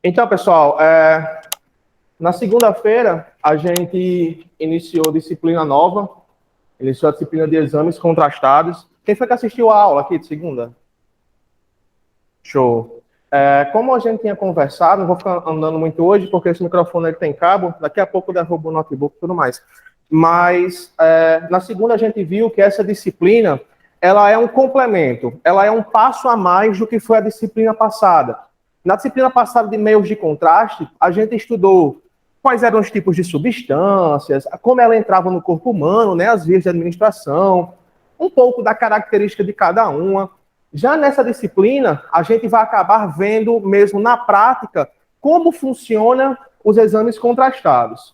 Então, pessoal, na segunda-feira a gente iniciou disciplina nova, iniciou a disciplina de exames contrastados. Quem foi que assistiu a aula aqui de segunda? Show. Como a gente tinha conversado, não vou ficar andando muito hoje, porque esse microfone ele tem cabo, daqui a pouco eu derrubo o notebook e tudo mais. Mas na segunda a gente viu que essa disciplina ela é um complemento, ela é um passo a mais do que foi a disciplina passada. Na disciplina passada de meios de contraste, a gente estudou quais eram os tipos de substâncias, como ela entrava no corpo humano, né, as vias de administração, um pouco da característica de cada uma. Já nessa disciplina, a gente vai acabar vendo mesmo na prática como funcionam os exames contrastados.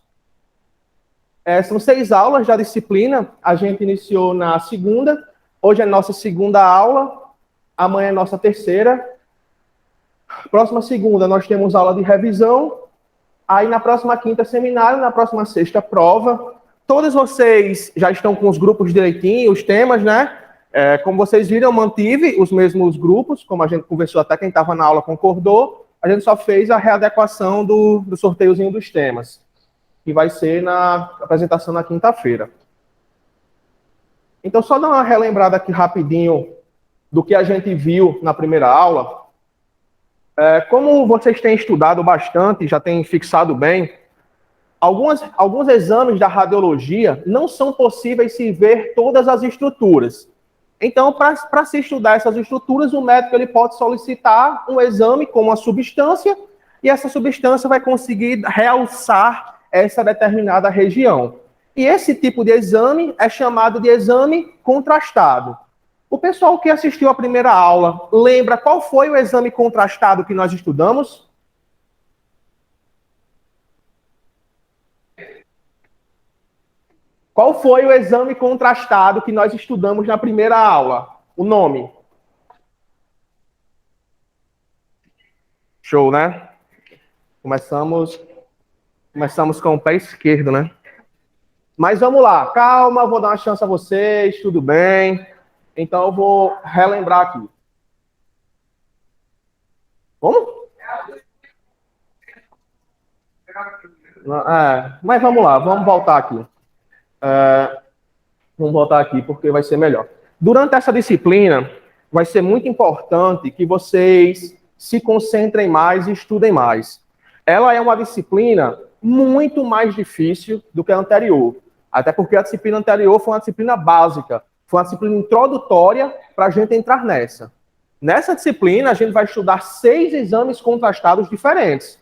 São 6 aulas da disciplina, a gente iniciou na segunda, hoje é nossa segunda aula, amanhã é nossa terceira. Próxima segunda nós temos aula de revisão, aí na próxima quinta seminário, na próxima sexta prova. Todos vocês já estão com os grupos direitinho, os temas, né? Como vocês viram, eu mantive os mesmos grupos, como a gente conversou até quem estava na aula concordou, a gente só fez a readequação do sorteiozinho dos temas, que vai ser na apresentação na quinta-feira. Então, só dar uma relembrada aqui rapidinho do que a gente viu na primeira aula. Como vocês têm estudado bastante, já têm fixado bem, alguns exames da radiologia não são possíveis se ver todas as estruturas. Então, para se estudar essas estruturas, o médico ele pode solicitar um exame com uma substância e essa substância vai conseguir realçar essa determinada região. E esse tipo de exame é chamado de exame contrastado. O pessoal que assistiu à primeira aula, lembra qual foi o exame contrastado que nós estudamos? Qual foi o exame contrastado que nós estudamos na primeira aula? O nome? Show, né? Começamos com o pé esquerdo, né? Mas vamos lá, calma, vou dar uma chance a vocês, tudo bem. Então eu vou relembrar aqui. Como? Mas vamos lá, vamos voltar aqui. Vamos voltar aqui porque vai ser melhor. Durante essa disciplina, vai ser muito importante que vocês se concentrem mais e estudem mais. Ela é uma disciplina muito mais difícil do que a anterior. Até porque a disciplina anterior foi uma disciplina básica, foi uma disciplina introdutória para a gente entrar nessa. Nessa disciplina, a gente vai estudar 6 exames contrastados diferentes.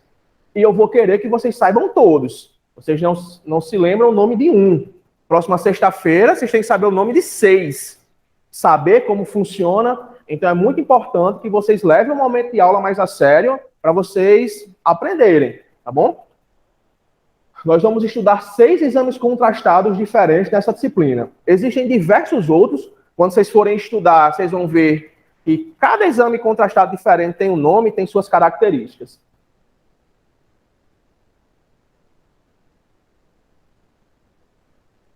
E eu vou querer que vocês saibam todos. Vocês não se lembram o nome de um. Próxima sexta-feira, vocês têm que saber o nome de 6. Saber como funciona. Então, é muito importante que vocês levem o momento de aula mais a sério para vocês aprenderem, tá bom? Nós vamos estudar 6 exames contrastados diferentes nessa disciplina. Existem diversos outros. Quando vocês forem estudar, vocês vão ver que cada exame contrastado diferente tem um nome, tem suas características.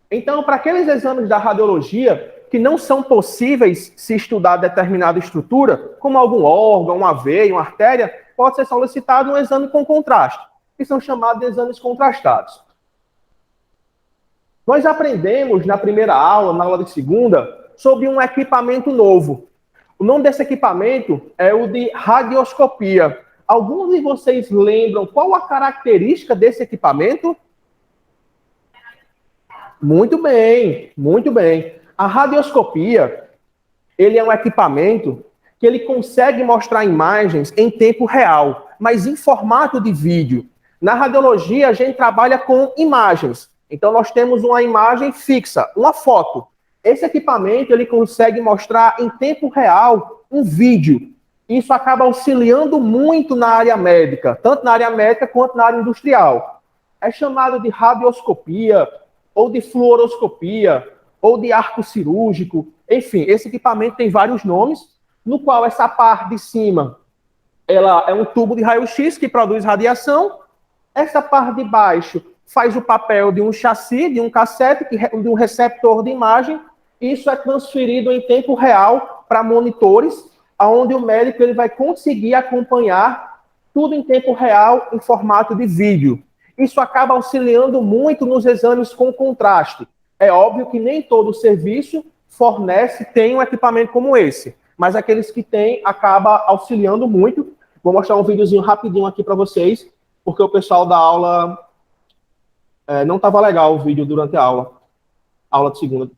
Então, para aqueles exames da radiologia que não são possíveis se estudar determinada estrutura, como algum órgão, uma veia, uma artéria, pode ser solicitado um exame com contraste, que são chamados de exames contrastados. Nós aprendemos na primeira aula, na aula de segunda, sobre um equipamento novo. O nome desse equipamento é o de radioscopia. Alguns de vocês lembram qual a característica desse equipamento? Muito bem, muito bem. A radioscopia, ele é um equipamento que ele consegue mostrar imagens em tempo real, mas em formato de vídeo. Na radiologia, a gente trabalha com imagens. Então, nós temos uma imagem fixa, uma foto. Esse equipamento, ele consegue mostrar em tempo real um vídeo. Isso acaba auxiliando muito na área médica, tanto na área médica quanto na área industrial. É chamado de radioscopia, ou de fluoroscopia, ou de arco cirúrgico. Enfim, esse equipamento tem vários nomes, no qual essa parte de cima ela é um tubo de raio-x que produz radiação. Essa parte de baixo faz o papel de um chassi, de um cassete, de um receptor de imagem. Isso é transferido em tempo real para monitores, onde o médico ele vai conseguir acompanhar tudo em tempo real, em formato de vídeo. Isso acaba auxiliando muito nos exames com contraste. É óbvio que nem todo serviço tem um equipamento como esse, mas aqueles que têm acaba auxiliando muito. Vou mostrar um videozinho rapidinho aqui para vocês, porque o pessoal da aula não estava legal o vídeo durante a aula de segunda.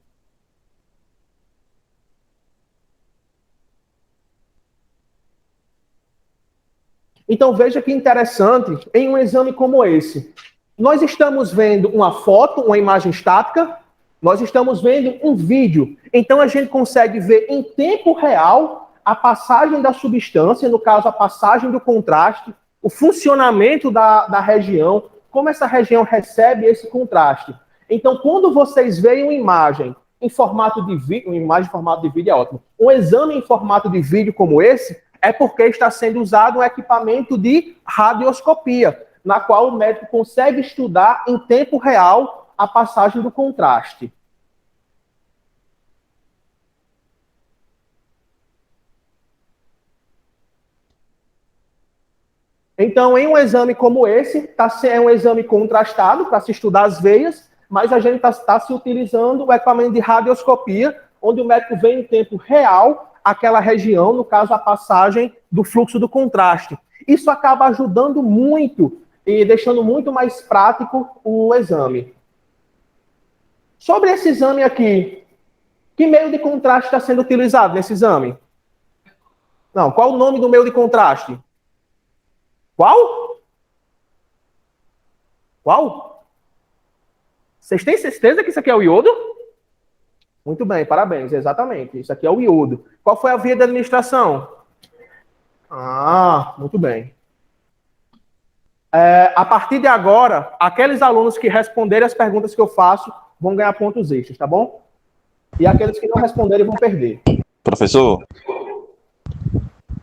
Então, veja que interessante, em um exame como esse, nós estamos vendo uma foto, uma imagem estática, nós estamos vendo um vídeo. Então, a gente consegue ver em tempo real a passagem da substância, no caso, a passagem do contraste, o funcionamento da região, como essa região recebe esse contraste. Então, quando vocês veem uma imagem em formato de vídeo, uma imagem em formato de vídeo é ótimo, um exame em formato de vídeo como esse, é porque está sendo usado um equipamento de radioscopia, na qual o médico consegue estudar em tempo real a passagem do contraste. Então, em um exame como esse, é um exame contrastado para se estudar as veias, mas a gente está se utilizando o equipamento de radioscopia, onde o médico vê em tempo real aquela região, no caso, a passagem do fluxo do contraste. Isso acaba ajudando muito e deixando muito mais prático o exame. Sobre esse exame aqui, que meio de contraste está sendo utilizado nesse exame? Não, qual o nome do meio de contraste? Qual? Qual? Vocês têm certeza que isso aqui é o iodo? Muito bem, parabéns, exatamente. Isso aqui é o iodo. Qual foi a via de administração? Ah, muito bem. A partir de agora, aqueles alunos que responderem as perguntas que eu faço vão ganhar pontos extras, tá bom? E aqueles que não responderem vão perder. Professor?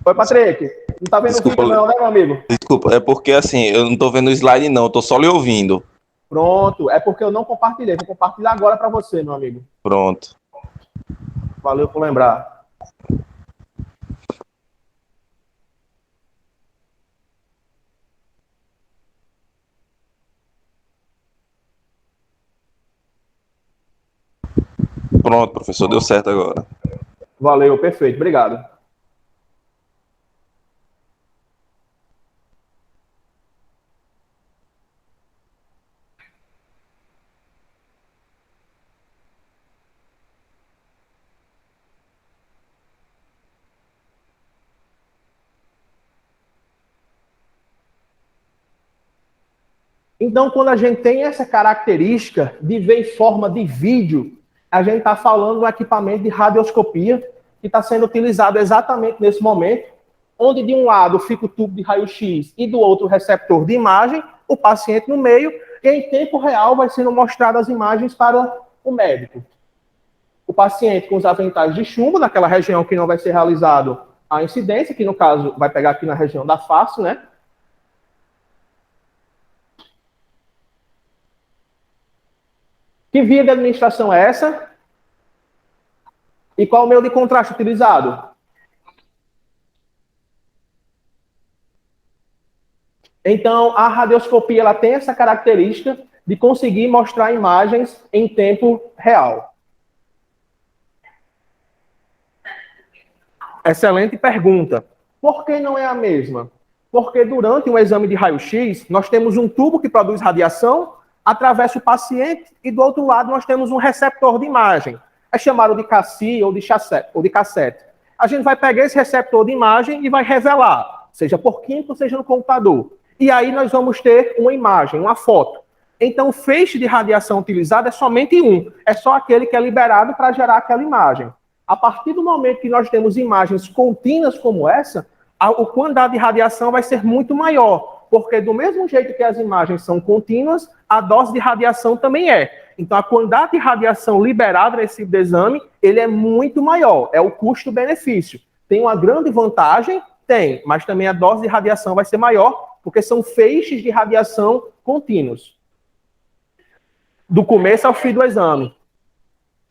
Oi, Patrick. Não tá vendo o vídeo não, né, meu amigo? Desculpa, é porque assim, eu não tô vendo o slide não, eu tô só lhe ouvindo. Pronto, é porque eu não compartilhei. Vou compartilhar agora para você, meu amigo. Pronto. Valeu por lembrar. Pronto, professor, deu certo agora. Valeu, perfeito, obrigado. Então, quando a gente tem essa característica de ver em forma de vídeo, a gente está falando do equipamento de radioscopia que está sendo utilizado exatamente nesse momento, onde de um lado fica o tubo de raio-x e do outro o receptor de imagem, o paciente no meio, e em tempo real vai sendo mostradas as imagens para o médico. O paciente com os aventais de chumbo, naquela região que não vai ser realizado a incidência, que no caso vai pegar aqui na região da face, né? Que via de administração é essa? E qual o meio de contraste utilizado? Então, a radioscopia ela tem essa característica de conseguir mostrar imagens em tempo real. Excelente pergunta. Por que não é a mesma? Porque durante um exame de raio-x, nós temos um tubo que produz radiação, atravessa o paciente, e do outro lado nós temos um receptor de imagem. É chamado de cassi ou de cassete. A gente vai pegar esse receptor de imagem e vai revelar, seja por química, seja no computador. E aí nós vamos ter uma imagem, uma foto. Então o feixe de radiação utilizado é somente um. É só aquele que é liberado para gerar aquela imagem. A partir do momento que nós temos imagens contínuas como essa, a quantidade de radiação vai ser muito maior, porque do mesmo jeito que as imagens são contínuas, a dose de radiação também é. Então, a quantidade de radiação liberada nesse exame, ele é muito maior, é o custo-benefício. Tem uma grande vantagem? Tem, mas também a dose de radiação vai ser maior, porque são feixes de radiação contínuos. Do começo ao fim do exame.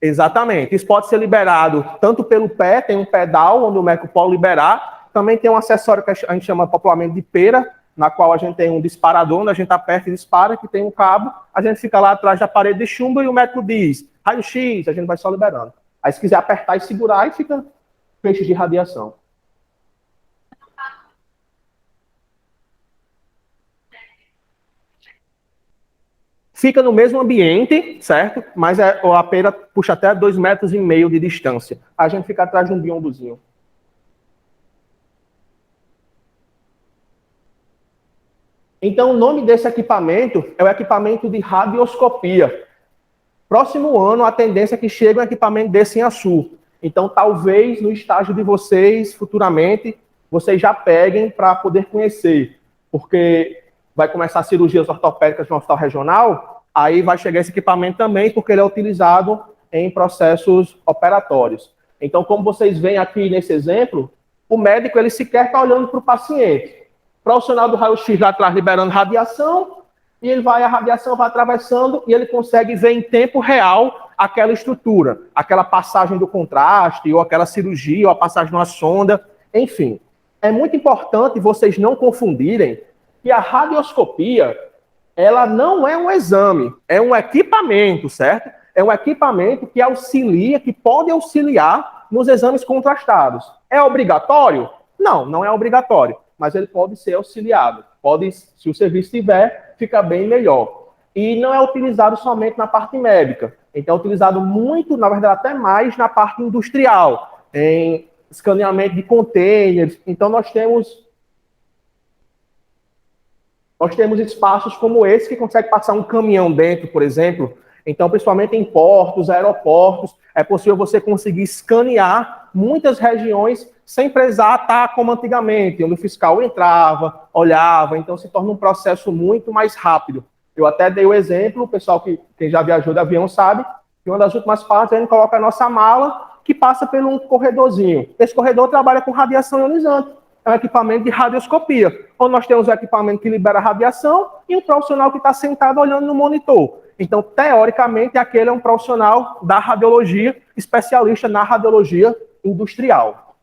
Exatamente. Isso pode ser liberado tanto pelo pé, tem um pedal onde o médico pode liberar, também tem um acessório que a gente chama popularmente de pera, na qual a gente tem um disparador, onde a gente aperta e dispara, que tem um cabo, a gente fica lá atrás da parede de chumbo e o médico diz, raio-x, a gente vai só liberando. Aí se quiser apertar e segurar, aí fica feixes de radiação. Fica no mesmo ambiente, certo? Mas a pera puxa até 2,5 metros de distância. A gente fica atrás de um biombozinho. Então, o nome desse equipamento é o equipamento de radioscopia. Próximo ano, a tendência é que chegue um equipamento desse em Açu. Então, talvez, no estágio de vocês, futuramente, vocês já peguem para poder conhecer. Porque vai começar cirurgias ortopédicas no hospital regional, aí vai chegar esse equipamento também, porque ele é utilizado em processos operatórios. Então, como vocês veem aqui nesse exemplo, o médico ele sequer está olhando para o paciente. O profissional do raio-x lá atrás liberando radiação, e a radiação vai atravessando e ele consegue ver em tempo real aquela estrutura, aquela passagem do contraste, ou aquela cirurgia, ou a passagem de uma sonda, enfim. É muito importante vocês não confundirem que a radioscopia, ela não é um exame, é um equipamento, certo? É um equipamento que auxilia, que pode auxiliar nos exames contrastados. É obrigatório? Não, não é obrigatório, mas ele pode ser auxiliado. Pode, se o serviço tiver, fica bem melhor. E não é utilizado somente na parte médica. Então, é utilizado muito, na verdade, até mais na parte industrial, em escaneamento de containers. Então, nós temos espaços como esse que consegue passar um caminhão dentro, por exemplo. Então, principalmente em portos, aeroportos, é possível você conseguir escanear muitas regiões sem precisar estar como antigamente, onde o fiscal entrava, olhava, então se torna um processo muito mais rápido. Eu até dei o exemplo, o pessoal quem já viajou de avião sabe, que uma das últimas partes a gente coloca a nossa mala, que passa por um corredorzinho. Esse corredor trabalha com radiação ionizante. É um equipamento de radioscopia, onde nós temos um equipamento que libera radiação e um profissional que está sentado olhando no monitor. Então, teoricamente, aquele é um profissional da radiologia, especialista na radiologia industrial.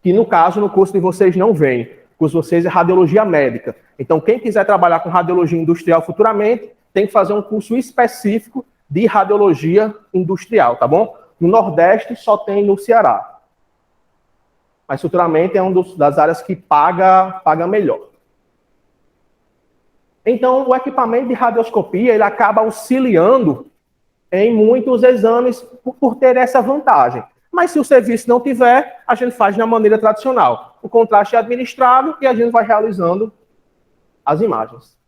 Que, no caso, no curso de vocês não vem. O curso de vocês é radiologia médica. Então, quem quiser trabalhar com radiologia industrial futuramente, tem que fazer um curso específico de radiologia industrial, tá bom? No Nordeste, só tem no Ceará. Mas futuramente é uma das áreas que paga melhor. Então, o equipamento de radioscopia, ele acaba auxiliando em muitos exames por ter essa vantagem. Mas se o serviço não tiver, a gente faz da maneira tradicional. O contraste é administrado e a gente vai realizando as imagens.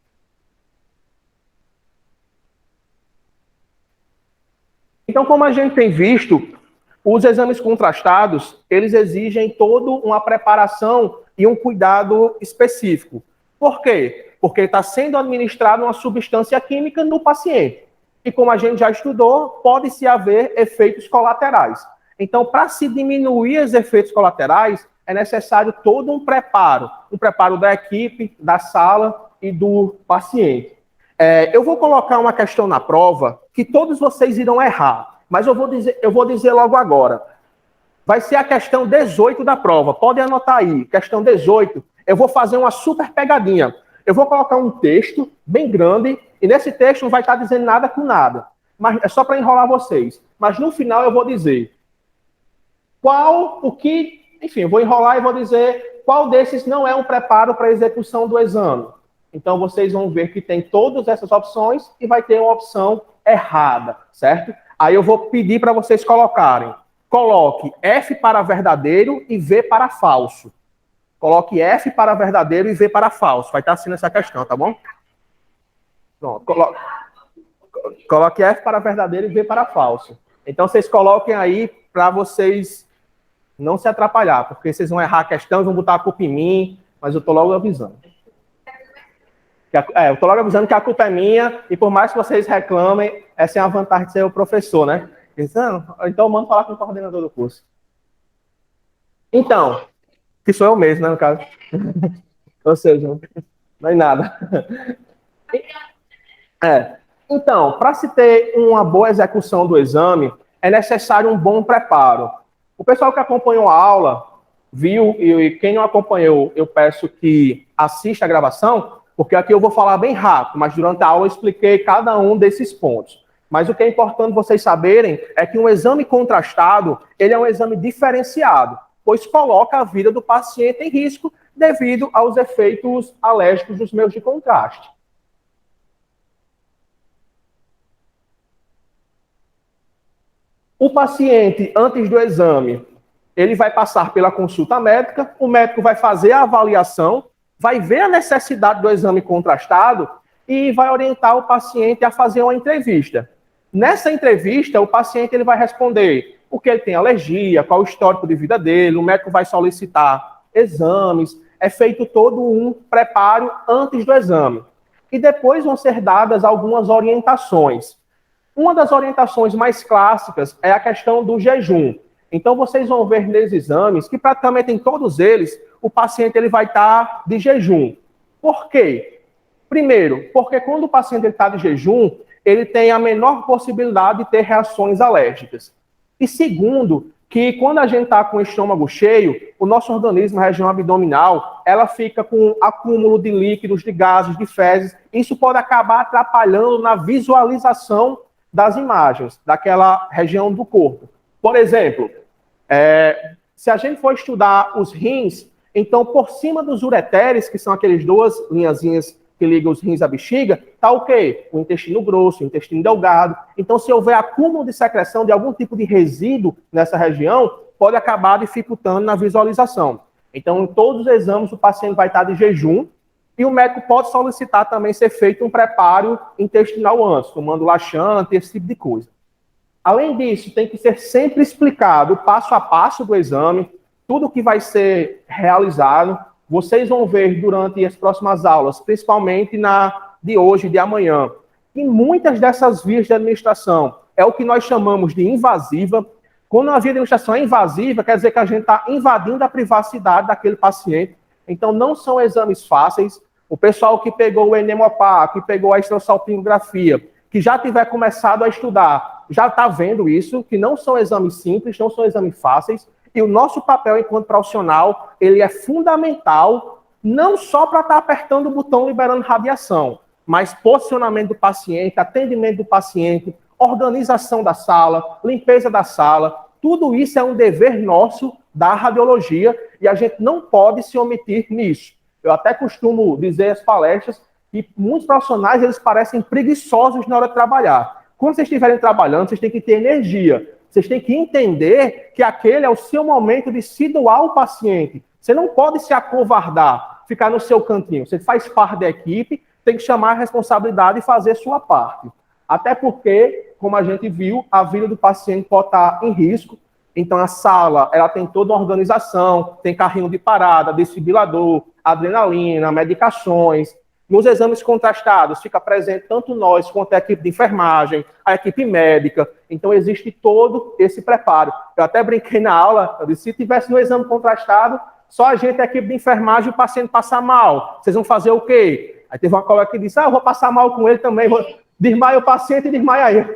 Então, como a gente tem visto, os exames contrastados, eles exigem toda uma preparação e um cuidado específico. Por quê? Porque está sendo administrada uma substância química no paciente. E como a gente já estudou, pode-se haver efeitos colaterais. Então, para se diminuir os efeitos colaterais, é necessário todo um preparo da equipe, da sala e do paciente. Eu vou colocar uma questão na prova que todos vocês irão errar, mas eu vou dizer logo agora. Vai ser a questão 18 da prova. Podem anotar aí, questão 18. Eu vou fazer uma super pegadinha. Eu vou colocar um texto bem grande, e nesse texto não vai estar dizendo nada com nada. Mas é só para enrolar vocês. Mas no final eu vou dizer enfim, eu vou enrolar e vou dizer qual desses não é um preparo para a execução do exame. Então vocês vão ver que tem todas essas opções e vai ter uma opção errada, certo? Aí eu vou pedir para vocês colocarem. Coloque F para verdadeiro e V para falso. Coloque F para verdadeiro e V para falso. Vai estar assim nessa questão, tá bom? Pronto. Coloque F para verdadeiro e V para falso. Então, vocês coloquem aí para vocês não se atrapalhar, porque vocês vão errar a questão e vão botar a culpa em mim, mas eu estou logo avisando. Eu estou logo avisando que a culpa é minha, e por mais que vocês reclamem, essa é a vantagem de ser o professor, né? Então, mando falar com o coordenador do curso. Então, que sou eu mesmo, né, no caso. Ou seja, não é nada. Então, para se ter uma boa execução do exame, é necessário um bom preparo. O pessoal que acompanhou a aula viu, e quem não acompanhou, eu peço que assista a gravação, porque aqui eu vou falar bem rápido, mas durante a aula eu expliquei cada um desses pontos. Mas o que é importante vocês saberem é que um exame contrastado, ele é um exame diferenciado, pois coloca a vida do paciente em risco devido aos efeitos alérgicos dos meios de contraste. O paciente, antes do exame, ele vai passar pela consulta médica, o médico vai fazer a avaliação, vai ver a necessidade do exame contrastado e vai orientar o paciente a fazer uma entrevista. Nessa entrevista, o paciente ele vai responder o que ele tem alergia, qual o histórico de vida dele, o médico vai solicitar exames, é feito todo um preparo antes do exame. E depois vão ser dadas algumas orientações. Uma das orientações mais clássicas é a questão do jejum. Então, vocês vão ver nesses exames que praticamente em todos eles, o paciente ele vai estar de jejum. Por quê? Primeiro, porque quando o paciente está de jejum, ele tem a menor possibilidade de ter reações alérgicas. E segundo, que quando a gente está com o estômago cheio, o nosso organismo, a região abdominal, ela fica com acúmulo de líquidos, de gases, de fezes. Isso pode acabar atrapalhando na visualização das imagens, daquela região do corpo. Por exemplo, se a gente for estudar os rins, então por cima dos ureteres, que são aquelas duas linhazinhas que ligam os rins à bexiga, está o quê? O intestino grosso, o intestino delgado. Então, se houver acúmulo de secreção de algum tipo de resíduo nessa região, pode acabar dificultando na visualização. Então, em todos os exames, o paciente vai estar de jejum, e o médico pode solicitar também ser feito um preparo intestinal antes, tomando laxante, esse tipo de coisa. Além disso, tem que ser sempre explicado o passo a passo do exame, tudo que vai ser realizado. Vocês vão ver durante as próximas aulas, principalmente na de hoje e de amanhã, que muitas dessas vias de administração é o que nós chamamos de invasiva. Quando a via de administração é invasiva, quer dizer que a gente está invadindo a privacidade daquele paciente. Então, não são exames fáceis. O pessoal que pegou o enemopar, que pegou a extrasalpingografia, que já tiver começado a estudar, já está vendo isso, que não são exames simples, não são exames fáceis. E o nosso papel enquanto profissional, ele é fundamental, não só para estar apertando o botão liberando radiação, mas posicionamento do paciente, atendimento do paciente, organização da sala, limpeza da sala, tudo isso é um dever nosso da radiologia e a gente não pode se omitir nisso. Eu até costumo dizer às palestras que muitos profissionais, eles parecem preguiçosos na hora de trabalhar. Quando vocês estiverem trabalhando, vocês têm que ter energia. Vocês têm que entender que aquele é o seu momento de se doar ao paciente. Você não pode se acovardar, ficar no seu cantinho. Você faz parte da equipe, tem que chamar a responsabilidade e fazer sua parte. Até porque, como a gente viu, a vida do paciente pode estar em risco. Então, a sala, ela tem toda uma organização, tem carrinho de parada, desfibrilador, adrenalina, medicações. Nos exames contrastados, fica presente tanto nós quanto a equipe de enfermagem, a equipe médica. Então, existe todo esse preparo. Eu até brinquei na aula, eu disse, se tivesse no exame contrastado, só a gente, a equipe de enfermagem, e o paciente passar mal. Vocês vão fazer o quê? Aí teve uma colega que disse, eu vou passar mal com ele também, desmaia o paciente e desmaia eu.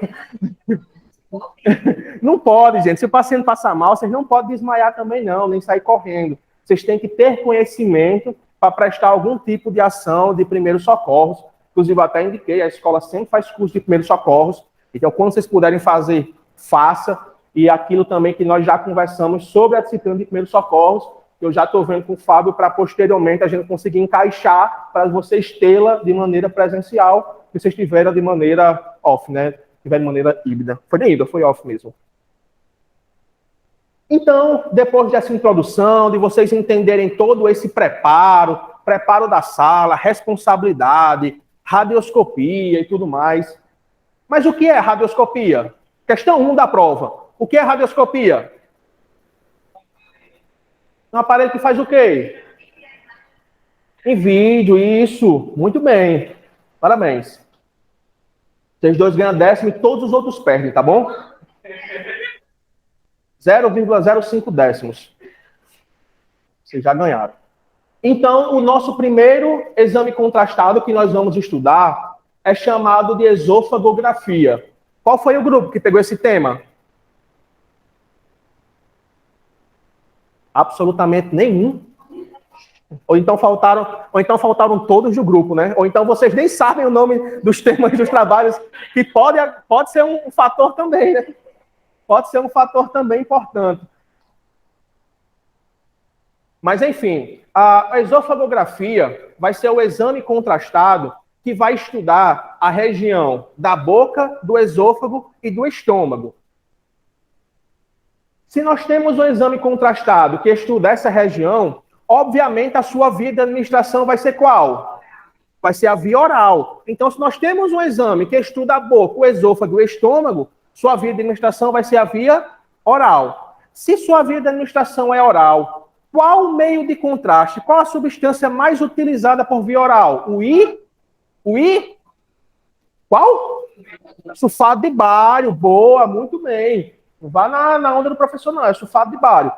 Não pode, gente. Se o paciente passar mal, vocês não podem desmaiar também não, nem sair correndo. Vocês têm que ter conhecimento para prestar algum tipo de ação de primeiros socorros. Inclusive, eu até indiquei, a escola sempre faz curso de primeiros socorros. Então, quando vocês puderem fazer, faça. E aquilo também que nós já conversamos sobre a disciplina de primeiros socorros, eu já estou vendo com o Fábio para posteriormente a gente conseguir encaixar para vocês tê-la de maneira presencial, se vocês tiverem de maneira off, né? Tiver de maneira híbrida. Foi nem híbrida, foi off mesmo. Então, depois dessa introdução, de vocês entenderem todo esse preparo da sala, responsabilidade, radioscopia e tudo mais. Mas o que é radioscopia? Questão 1 da prova. O que é radioscopia? Um aparelho que faz o quê? Em vídeo, isso. Muito bem. Parabéns. Vocês dois ganham décimo e todos os outros perdem, tá bom? 0,05 décimos. Vocês já ganharam. Então, o nosso primeiro exame contrastado que nós vamos estudar é chamado de esofagografia. Qual foi o grupo que pegou esse tema? Absolutamente nenhum. Ou então faltaram todos do grupo, né? Ou então vocês nem sabem o nome dos temas dos trabalhos, que pode ser um fator também, né? Pode ser um fator também importante. Mas, enfim, a esofagografia vai ser o exame contrastado que vai estudar a região da boca, do esôfago e do estômago. Se nós temos um exame contrastado que estuda essa região, obviamente a sua via de administração vai ser qual? Vai ser a via oral. Então, se nós temos um exame que estuda a boca, o esôfago e o estômago, sua via de administração vai ser a via oral. Se sua via de administração é oral, qual o meio de contraste? Qual a substância mais utilizada por via oral? O I? Qual? Sulfato de bário. Boa, muito bem. Não vá na onda do professor, não. É sulfato de bário.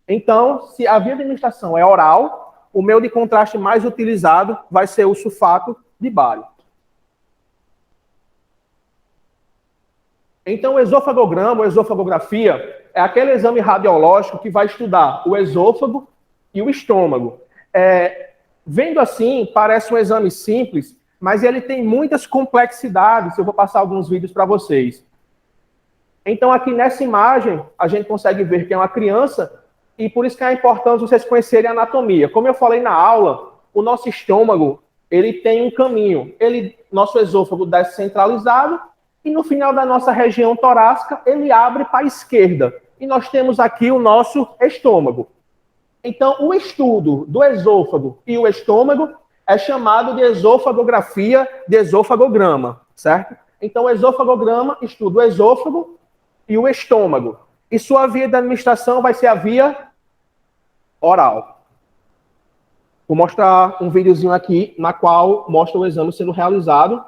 Então, se a via de administração é oral, o meio de contraste mais utilizado vai ser o sulfato de bário. Então, o esofagograma, ou esofagografia, é aquele exame radiológico que vai estudar o esôfago e o estômago. Vendo assim, parece um exame simples, mas ele tem muitas complexidades. Eu vou passar alguns vídeos para vocês. Então, aqui nessa imagem, a gente consegue ver que é uma criança, e por isso que é importante vocês conhecerem a anatomia. Como eu falei na aula, o nosso estômago, ele tem um caminho. Nosso esôfago desce centralizado, e no final da nossa região torácica, ele abre para a esquerda. E nós temos aqui o nosso estômago. Então, o estudo do esôfago e o estômago é chamado de esofagografia, de esofagograma, certo? Então, o esofagograma estuda o esôfago e o estômago. E sua via de administração vai ser a via oral. Vou mostrar um videozinho aqui, na qual mostra o exame sendo realizado.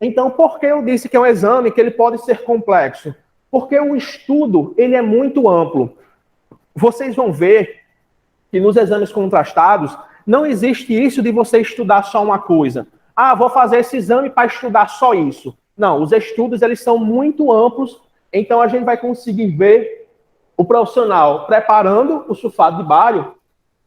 Então, por que eu disse que é um exame que ele pode ser complexo? Porque o estudo, ele é muito amplo. Vocês vão ver que nos exames contrastados, não existe isso de você estudar só uma coisa. Ah, vou fazer esse exame para estudar só isso. Não, os estudos, eles são muito amplos, então a gente vai conseguir ver o profissional preparando o sulfato de bário,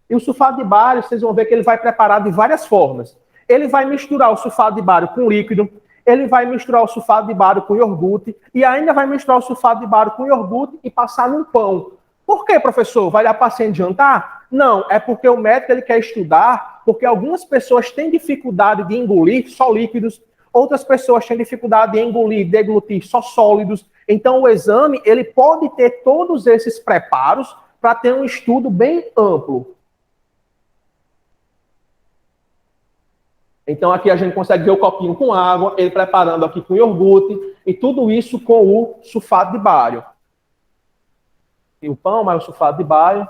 e o sulfato de bário, vocês vão ver que ele vai preparar de várias formas. Ele vai misturar o sulfato de bário com líquido, ele vai misturar o sulfato de bário com iogurte, e ainda vai misturar o sulfato de bário com iogurte e passar num pão. Por quê, professor? Vai dar paciente jantar? Não, é porque o médico ele quer estudar, porque algumas pessoas têm dificuldade de engolir só líquidos, outras pessoas têm dificuldade de engolir, deglutir só sólidos. Então, o exame ele pode ter todos esses preparos para ter um estudo bem amplo. Então, aqui a gente consegue ver o copinho com água, ele preparando aqui com iogurte, e tudo isso com o sulfato de bário. E o pão, mais o sulfato de bário.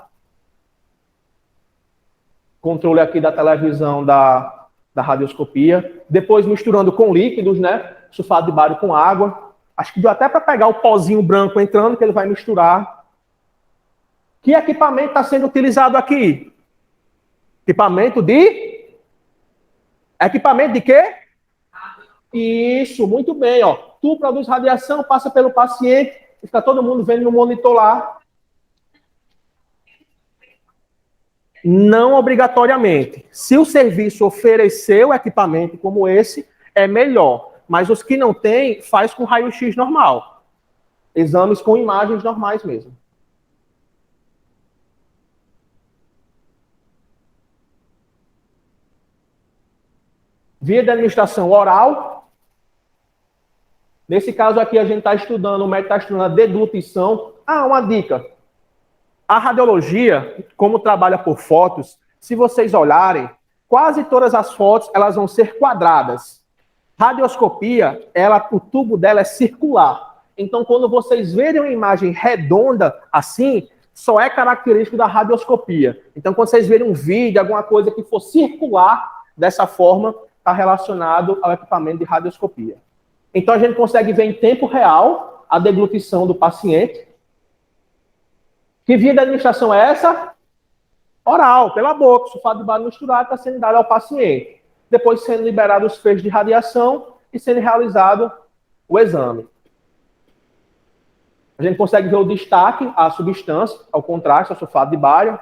Controle aqui da televisão da radioscopia. Depois misturando com líquidos, né? Sulfato de bário com água. Acho que deu até para pegar o pozinho branco entrando, que ele vai misturar. Que equipamento está sendo utilizado aqui? Equipamento de quê? Isso, muito bem, ó. Tu produz radiação, passa pelo paciente, fica todo mundo vendo no monitor lá. Não obrigatoriamente. Se o serviço ofereceu equipamento como esse, é melhor. Mas os que não têm, faz com raio-x normal. Exames com imagens normais mesmo. Via de administração oral. Nesse caso aqui, a gente está estudando, o médico está estudando a deglutição. Ah, uma dica. A radiologia, como trabalha por fotos, se vocês olharem, quase todas as fotos elas vão ser quadradas. Radioscopia, o tubo dela é circular. Então, quando vocês verem uma imagem redonda assim, só é característico da radioscopia. Então, quando vocês verem um vídeo, alguma coisa que for circular dessa forma, está relacionado ao equipamento de radioscopia. Então, a gente consegue ver em tempo real a deglutição do paciente. Que via de administração é essa? Oral, pela boca. O sulfato de bário misturado está sendo dado ao paciente. Depois sendo liberado os feixes de radiação e sendo realizado o exame. A gente consegue ver o destaque, a substância, ao contraste, ao sulfato de bário.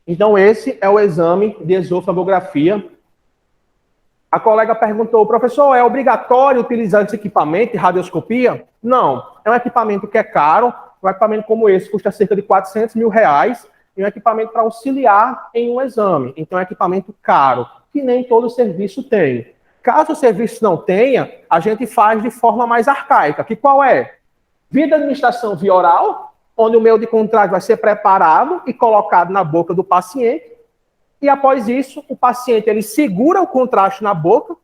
Então, esse é o exame de esofagografia. A colega perguntou, professor, é obrigatório utilizar esse equipamento de radioscopia? Não, é um equipamento que é caro, um equipamento como esse custa cerca de 400 mil reais, e um equipamento para auxiliar em um exame. Então, é um equipamento caro, que nem todo serviço tem. Caso o serviço não tenha, a gente faz de forma mais arcaica, que qual é? Via de administração via oral, onde o meio de contraste vai ser preparado e colocado na boca do paciente, e após isso, o paciente ele segura o contraste na boca,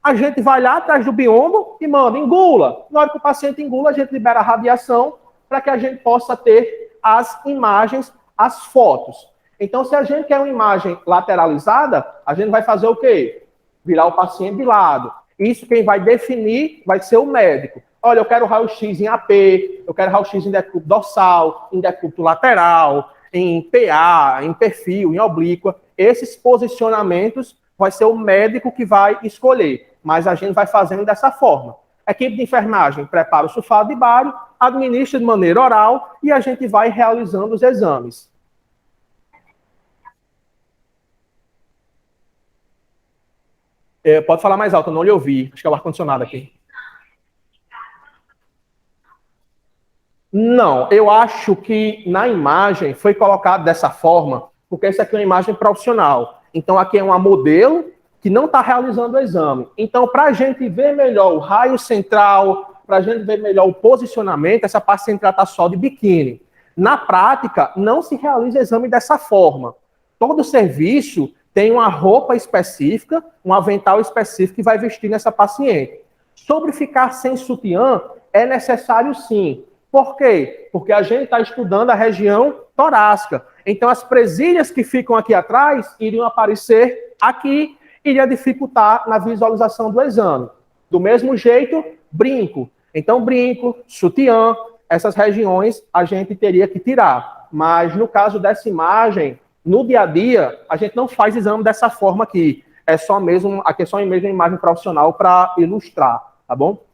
a gente vai lá atrás do biombo e manda, engula. Na hora que o paciente engula, a gente libera a radiação para que a gente possa ter as imagens, as fotos. Então, se a gente quer uma imagem lateralizada, a gente vai fazer o quê? Virar o paciente de lado. Isso quem vai definir vai ser o médico. Olha, eu quero raio-x em AP, eu quero raio-x em decúbito dorsal, em decúbito lateral, em PA, em perfil, em oblíqua. Esses posicionamentos vai ser o médico que vai escolher, mas a gente vai fazendo dessa forma. A equipe de enfermagem prepara o sulfato de bário, administra de maneira oral e a gente vai realizando os exames. Pode falar mais alto, eu não lhe ouvi. Acho que é o ar-condicionado aqui. Não, eu acho que na imagem foi colocado dessa forma, porque essa aqui é uma imagem profissional. Então, aqui é uma modelo que não está realizando o exame. Então, para a gente ver melhor o raio central, para a gente ver melhor o posicionamento, essa parte central está só de biquíni. Na prática, não se realiza exame dessa forma. Todo serviço tem uma roupa específica, um avental específico que vai vestir nessa paciente. Sobre ficar sem sutiã, é necessário sim. Por quê? Porque a gente está estudando a região torácica. Então, as presilhas que ficam aqui atrás iriam aparecer aqui, iria dificultar na visualização do exame. Do mesmo jeito, brinco. Então, brinco, sutiã, essas regiões a gente teria que tirar. Mas, no caso dessa imagem, no dia a dia, a gente não faz exame dessa forma aqui. É só mesmo, aqui é só mesmo uma imagem profissional para ilustrar, tá bom?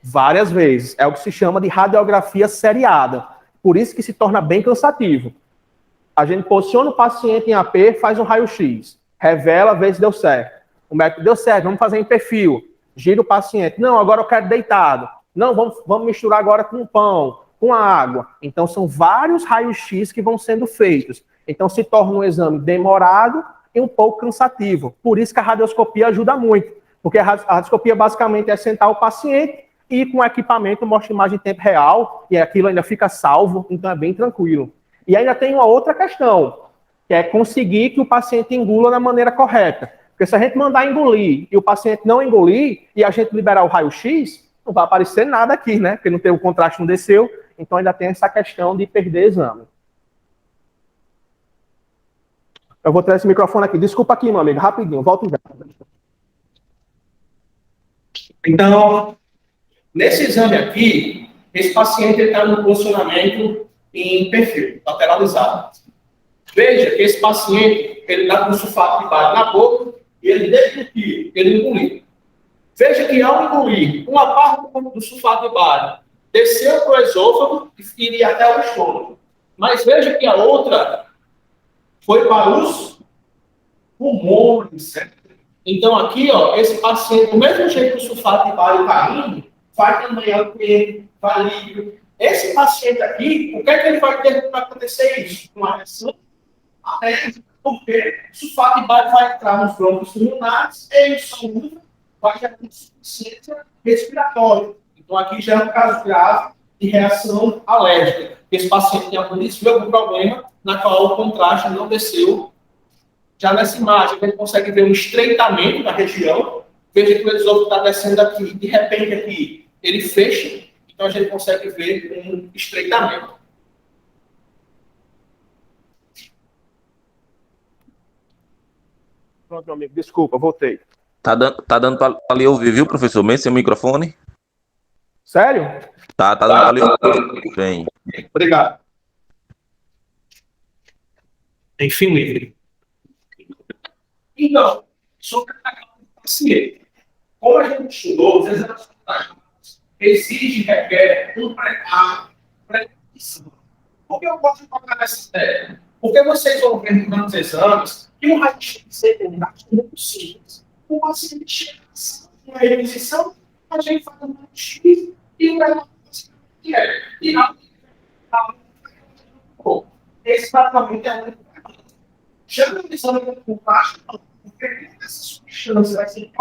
Várias vezes. É o que se chama de radiografia seriada. Por isso que se torna bem cansativo. A gente posiciona o paciente em AP, faz um raio-x, revela, vê se deu certo. O médico deu certo, vamos fazer em perfil. Gira o paciente. Não, agora eu quero deitado. Não, vamos misturar agora com pão, com água. Então, são vários raios-x que vão sendo feitos. Então, se torna um exame demorado e um pouco cansativo. Por isso que a radioscopia ajuda muito. Porque a radioscopia basicamente é sentar o paciente e com o equipamento mostra imagem em tempo real e aquilo ainda fica salvo, então é bem tranquilo. E ainda tem uma outra questão, que é conseguir que o paciente engula da maneira correta. Porque se a gente mandar engolir e o paciente não engolir e a gente liberar o raio-x, não vai aparecer nada aqui, né? Porque não tem o contraste, não desceu, então ainda tem essa questão de perder exame. Eu vou trazer esse microfone aqui. Desculpa aqui, meu amigo, rapidinho, volto já. Então, nesse exame aqui, esse paciente está no posicionamento em perfil, lateralizado. Veja que esse paciente, ele está com sulfato de bário na boca e ele deglutiu, ele engoliu. Veja que ao engolir, uma parte do sulfato de bário desceu para o esôfago e iria até o estômago. Mas veja que a outra foi para os pulmões. Então aqui, ó, esse paciente, do mesmo jeito que o sulfato de bário está indo, vai também LP, vai líquido. Esse paciente aqui, o que é que ele vai ter para acontecer isso? Uma reação alérgica, porque o sulfato de bário vai entrar nos brônquios pulmonares e isso vai gerar insuficiência respiratória. Então aqui já é um caso grave de reação alérgica. Esse paciente tem algum desvio, algum problema, na qual o contraste não desceu. Já nessa imagem, a gente consegue ver um estreitamento da região. Veja que o esôfago está descendo aqui, de repente aqui ele fecha, então a gente consegue ver um estreitamento. Pronto, meu amigo, desculpa, voltei. Tá dando pra lhe ouvir, viu, professor? Mesmo sem microfone? Sério? Tá dando pra lhe ouvir. Bem. Obrigado. Enfim, livre. Então, sobre a paciente. Como a gente estudou, os exames exige, requer um preparo, preparação. Por que eu posso tocar nessa ideia? Porque vocês vão ver nos exames que o raio-x tem que ser determinado muito simples. O paciente chega na requisição, a gente faz um raio-x e o preparo que é. E não, esse tratamento é muito importante. Chama a atenção por baixo, porque essa substância vai ser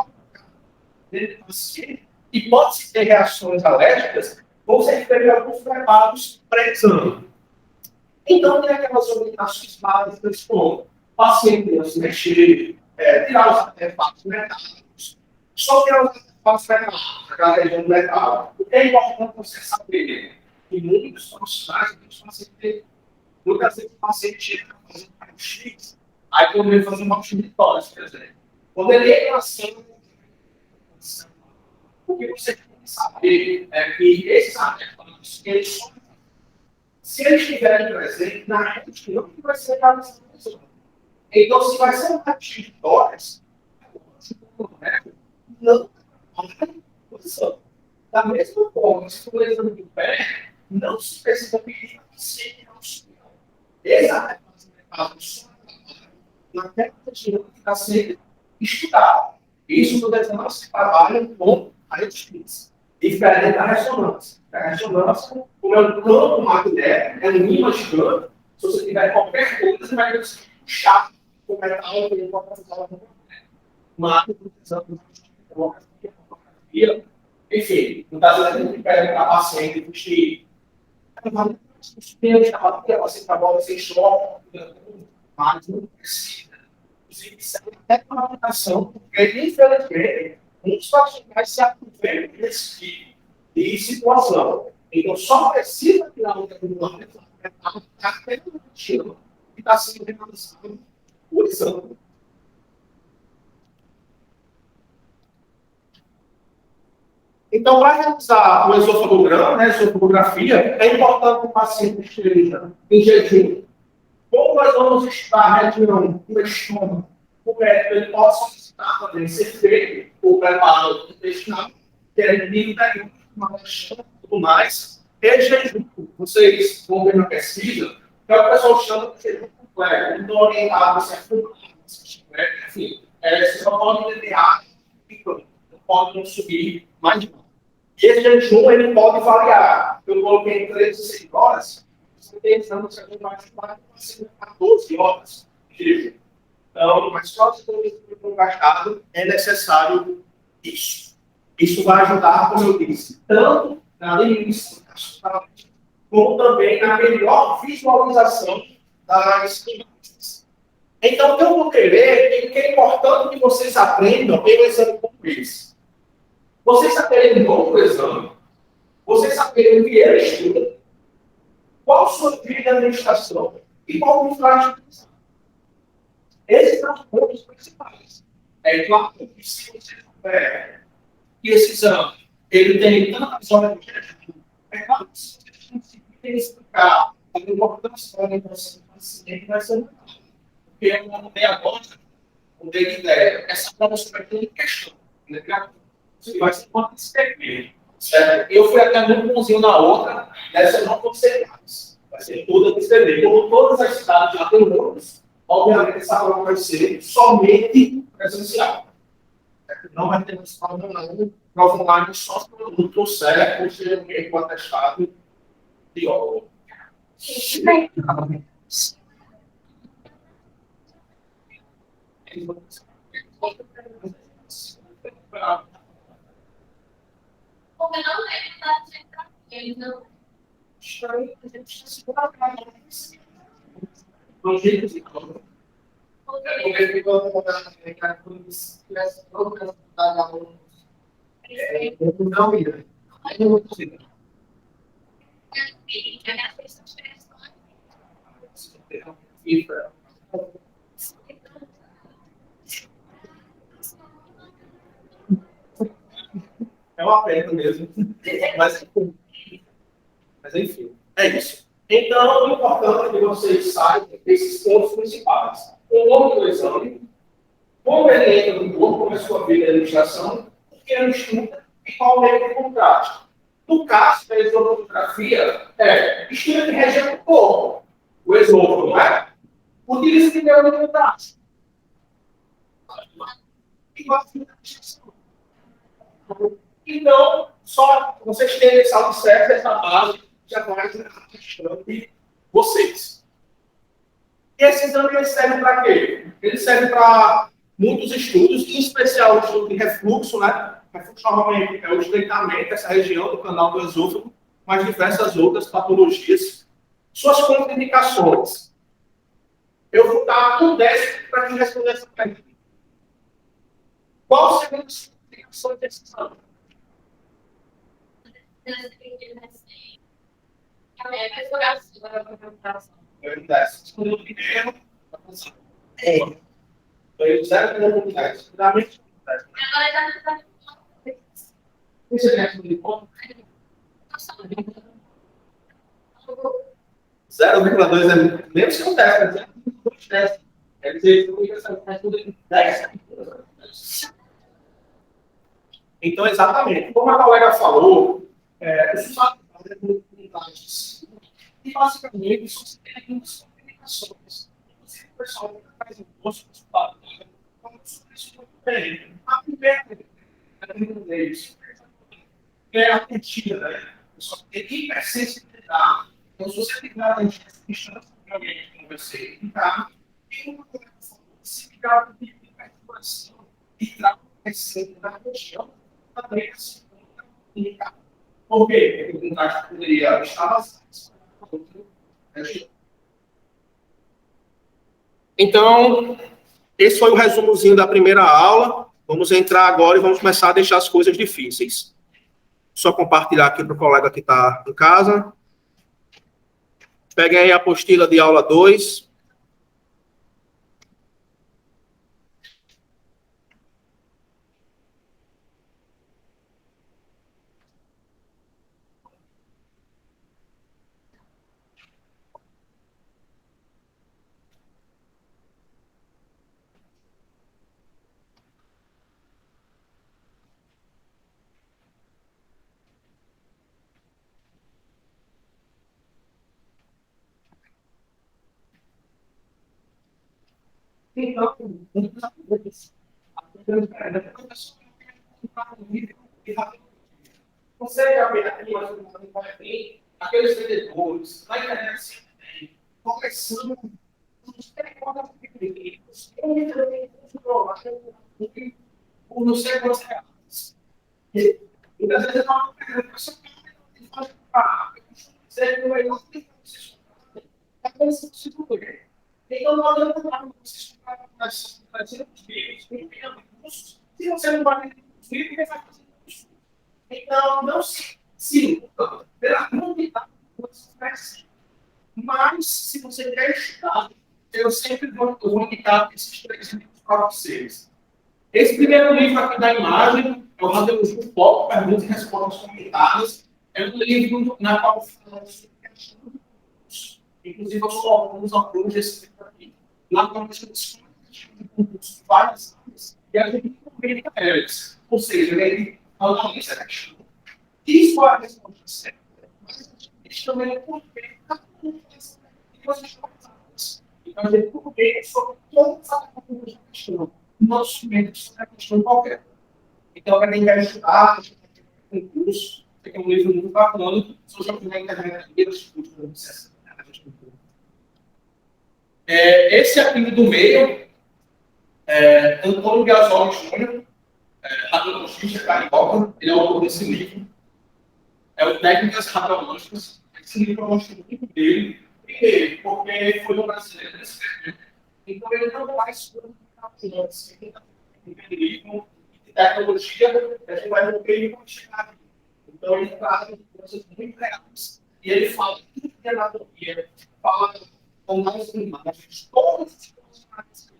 dentro do paciente e pode ter reações alérgicas ou ser feito alguns preparados pré-exame. Então, tem aquelas orientações básicas como o paciente não se mexer, tirar os artefatos metálicos, só tirar os artefatos metálicos, aquela região metálica. O que é importante você saber que muitos profissionais, muitas vezes o paciente chega fazendo raio-x, aí quando ele faz uma raio-x de tórax, por exemplo. Quando ele entra assim, o que você tem que saber é que esses artefatos, eles são, se eles estiverem presentes na rede, não vai ser para essa pessoa. Então, se vai ser um raio-x de tórax, não vai posição. Da mesma forma, se for exame do pé, não se precisa pedir para você não subir. Esse artefato naquela região que está sendo estudado. Isso no desenho se trabalha com a justiça. Diferente da ressonância. A ressonância, como é um campo magnético, é um imã gigante, se você tiver qualquer coisa, você vai conseguir puxar o metal que ele pode usar no magnético. Mas, precisando de fotografia, enfim, no caso da gente pede para a paciente vestir os pelos da bateria, você trabalha sem choque, mas não precisa. Inclusive, isso é até uma aplicação, porque, infelizmente, muitos profissionais se aproveitam desse tipo de situação. Então, só precisa tirar o regulamento até o estilo que está sendo realizado por exame. Então, para realizar o esofagograma, né, esofagografia, é importante que o paciente esteja em jejum. Como nós vamos estudar a região do estômago, correto, ele pode solicitar também ser feito o preparo intestinal, que é inimigo da uma e tudo mais. E jejum, vocês vão ver na pesquisa, que é o que o pessoal chama de jejum completo. Então, orientado, se é fumar, se estiver, enfim, você só pode beber água, não pode não subir mais de novo. E esse jejum, ele pode variar. Eu coloquei 3 a 6 horas, você tem exame que você vai ajudar a 14 horas de jejum. Então, mas só se for gastado, é necessário isso. Isso vai ajudar, como eu disse, tanto na limitação, como também na melhor visualização das imagens. Então, o que eu vou querer, e que é importante que vocês aprendam pelo exame como esse. Vocês saberem o exame, vocês saberem o que é estudo, qual a sua trilha de administração e qual o frágil. Esses são os pontos principais. É claro que se você souber que esse exame ele tem tantas horas de jejum, é claro que se você conseguir explicar a importância da alimentação do paciente, vai ser melhor. Porque eu não dei agora, não dei ideia. Essa prova você vai ter questão. Você vai ser quanto escrever. Eu fui até muito bonzinho na outra, nessa eu não vou ser mais. Vai ser toda escrever. Como todas as cidades já têm outros, obviamente essa prova vai ser somente presencial. Não vai ter mais prova não. Prova online só se o produto certo, ou seja, alguém com atestado de óleo. Porque não é que está dizendo para ele, não. A gente se colocar no jeito de como. Porque ficou com a quando se tivesse trocando da alunos. Não ia. Aí não vou conseguir. É uma pena mesmo. Mas enfim, é isso. Então, o importante é que vocês saibam esses pontos principais. O nome do exame, como ele entra no corpo, como é a sua vida de administração, o que ele estuda e qual é o contraste. No caso da esofagografia, estuda de região do corpo. O esôfago, não é? Utiliza primeiro o contraste. Então, só vocês terem esse alicerce, essa base, já vai ajustando vocês. E esse exame ele serve para quê? Ele serve para muitos estudos, em especial o estudo de refluxo, né? Refluxo normalmente é o estreitamento dessa região do canal do esôfago, mas diversas outras patologias. Suas contraindicações. Eu vou dar um 10 para quem responder essa pergunta. Qual seria a contraindicação desse exame? Zero 0,2 é menos que um 10, né? Quer dizer, que 10. Então, exatamente. Como a colega falou, os fatores e basicamente são algumas comunicações. O pessoal que faz o curso dos fatores, isso muito bem. A primeira deles é a mentira, né? Só tem hipersensibilidade. Então, se você ficar na distância de alguém com você, ficar, tem uma coisa se ficar com hipertensão e trauma recente na região, também é segunda comunicação. Por quê? Porque o contraste poderia estar bastante. Então, esse foi o resumozinho da primeira aula. Vamos entrar agora e vamos começar a deixar as coisas difíceis. Só compartilhar aqui para o colega que está em casa. Peguem aí a apostila de aula 2. Então, você já vê aqui, mas não vai bem, aqueles vendedores, na internet, conversando com os técnicos, por não sei quantos reais. E às vezes não você não vai então, não adianta nada você comprar se você não vai ter livros, vai fazer isso. Então, não se pela quantidade que você precisa. Mas, se você quer estudar, eu sempre vou indicar esses 3 livros para vocês. Esse primeiro livro aqui da imagem é o Radiologia do Foco, Perguntas e Respostas Comentadas. É um livro na qual fala sobre questão do concurso. Inclusive, eu sou alguns alunos desse livro aqui. Lá quando a gente discute concurso de várias áreas, e a gente comenta elas. Ou seja, ele analisa a questão. Isso é a resposta certa. Mas a gente também é porque cada um faz coisas corretas. Então, a gente comenta sobre todas as questões. Não somente sobre a questão qualquer. Então, para quem quer estudar, concurso, tem um livro muito bacana, se você na internet, e os estudos, esse aqui do meio, Antônio Gasol Júnior, radiologista carioca, ele é o autor desse livro. É o Técnicas Radiológicas. Esse livro eu gosto muito dele. Primeiro, porque foi um brasileiro desse livro. Então, ele não faz sobre antes. Livro de tecnologia, a gente vai ver ele como chegar aqui. Então, ele traz coisas muito reais. E ele fala tudo de anatomia, fala com mais imagens, todas as coisas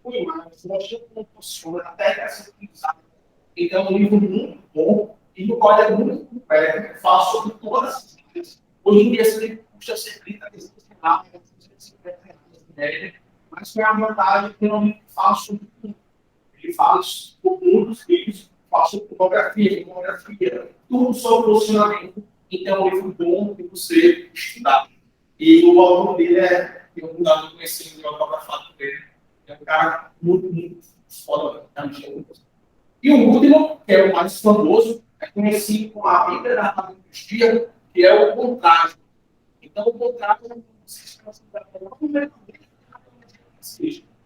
com imagens, mostrando como funciona, até essa utilizada Então, é um livro muito bom e o código é muito completo, fala sobre todas as coisas. Hoje em dia, esse livro custa cerca de R$ mas foi a vantagem que não fala sobre tudo. Ele fala sobre muitos livros, fala sobre topografia, tudo sobre o funcionamento. Então, é um livro bom de você estudar. E o autor dele tem um dado conhecido de autografado dele. É um cara muito, muito foda. E o último, que é o mais famoso, é conhecido como a Bíblia da Tecnologia, que é o contrário. Então, o contrário é um sistema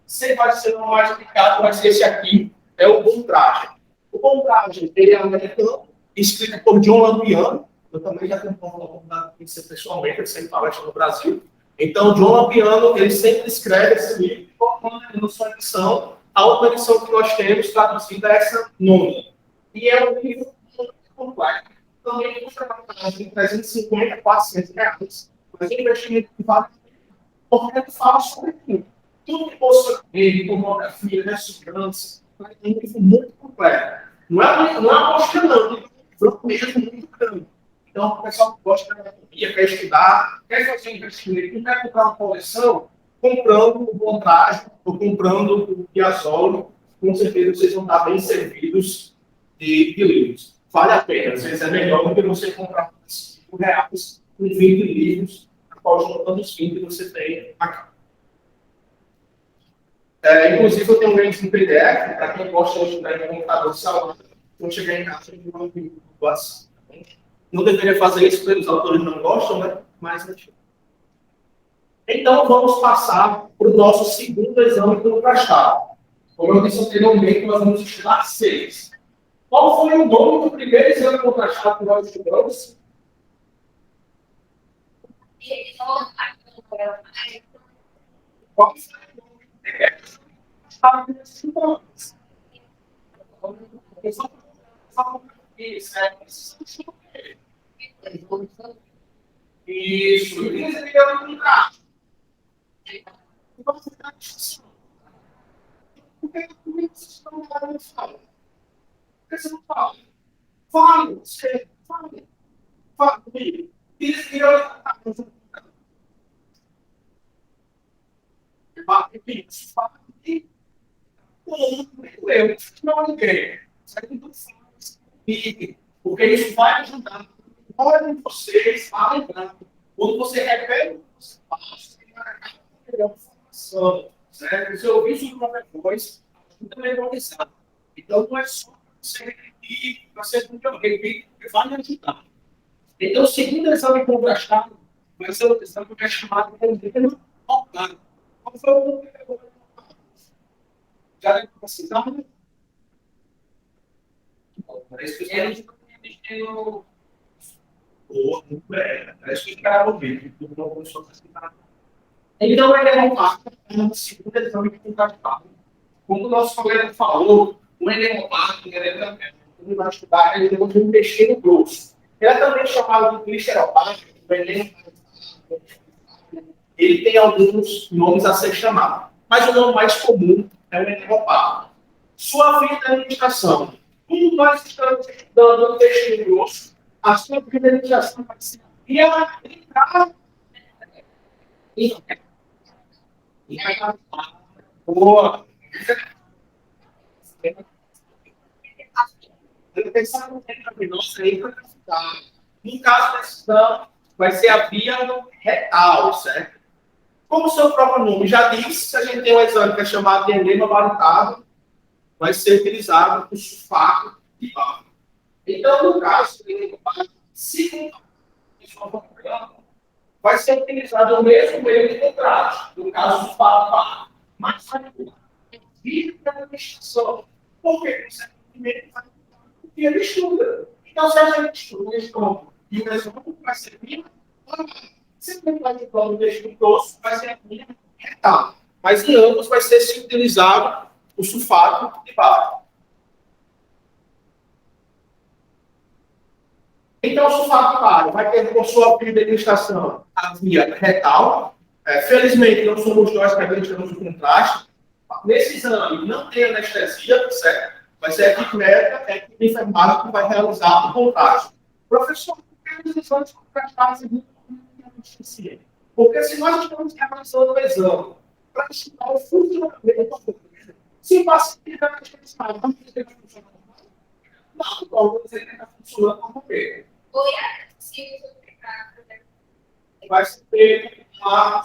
você vai ser o mais aplicado, vai ser esse aqui, é o contrário. O contrário, ele é americano, escrito por John Lampiano. Eu também já tenho uma oportunidade de conhecer pessoalmente, ele sempre palestra no Brasil. Então, John Lampiano, ele sempre escreve esse livro, colocando na sua edição. A outra edição que nós temos traduzida é essa nona. E é um livro muito complexo. Também custa de 350 a 400 reais. Mas é um investimento que vale, porque ele fala sobre tudo. Tudo que possa ver, pornografia, ressonância, é um livro muito completo. Não é uma amostra, não. É um livro muito grande. Então, o pessoal que gosta de anatomia, quer estudar, quer fazer um investimento, não quer comprar uma coleção, comprando o Montage ou comprando o Piazzolo, com certeza vocês vão estar bem servidos de livros. Vale a pena, às vezes é melhor do que você comprar R$5 com 20 livros, após juntando os 20 que você tem aqui. Inclusive, eu tenho um link no PDF, para quem gosta de estudar em computador de saúde, quando chegar em casa, eu vou vir do WhatsApp. Não deveria fazer isso, porque os autores não gostam, né? Mas, enfim. Então, vamos passar para o nosso segundo exame contrastado. Como eu disse anteriormente, nós vamos estudar 6. Qual foi o nome do primeiro exame contrastado que nós estudamos? Qual foi o nome do primeiro exame contrastado que nós estudamos? Isso, isso é o contraste. Por que vocês não falam? Por que você não fala? Fale, você fale. Fale comigo. Isso que eu não ninguém. Porque isso vai ajudar. Olhem vocês a lembrar. Quando você repete, você passa a melhor informação. Certo? Se eu ouvir sua própria voz, ajuda a memorizar. Então, não é só você repetir, você não repetir, que vai me ajudar. Então, o segundo exame contrastado vai ser o exame que é chamado de opado. Qual foi o número? Já deve precisar, né? Parece que a gente tem o. Parece que o cara ouviu. Então, ele é um segundo exame contrastado. Como o nosso colega falou, o eneumático, ele vai estudar, ele tem um intestino grosso. Ele é também chamado de gliceropático, ele tem alguns nomes a ser chamado. Mas o nome mais comum é o eneumático. Sua via de administração. Como nós estamos estudando o intestino grosso, a sua via de administração vai ser via entrar. Boa! No caso desse exame, vai ser a via retal, certo? Como o seu próprio nome já disse, se a gente tem um exame que é chamado de enema barutado, vai ser utilizado o sulfato de bário. Então, no caso do enema barutado, se vai ser utilizado o mesmo meio de contraste, no caso do sulfato de bário. Mas vai vir da administração. Por quê? Você primeiro vai e ele estuda. Então, se a gente estuda o estômago e o estômago vai ser vinho, se não vai ter o intestino grosso, vai ser a vinha retal. Mas em ambos vai ser se utilizado o sulfato de bário. Então, o sulfato de bário vai ter por sua via de administração a via retal. Felizmente, não somos nós que administramos o contraste. Nesse exame, não tem anestesia, certo? Vai ser a equipe médica, a equipe de enfermagem que vai realizar o contraste. Professor, por que os exames contrastados são muito eficientes? Porque se nós estamos realizando o exame para estudar o funcionamento do corpo, se o paciente está funcionando, não precisa funcionar normal, não, então você está funcionando normalmente. Vai ser uma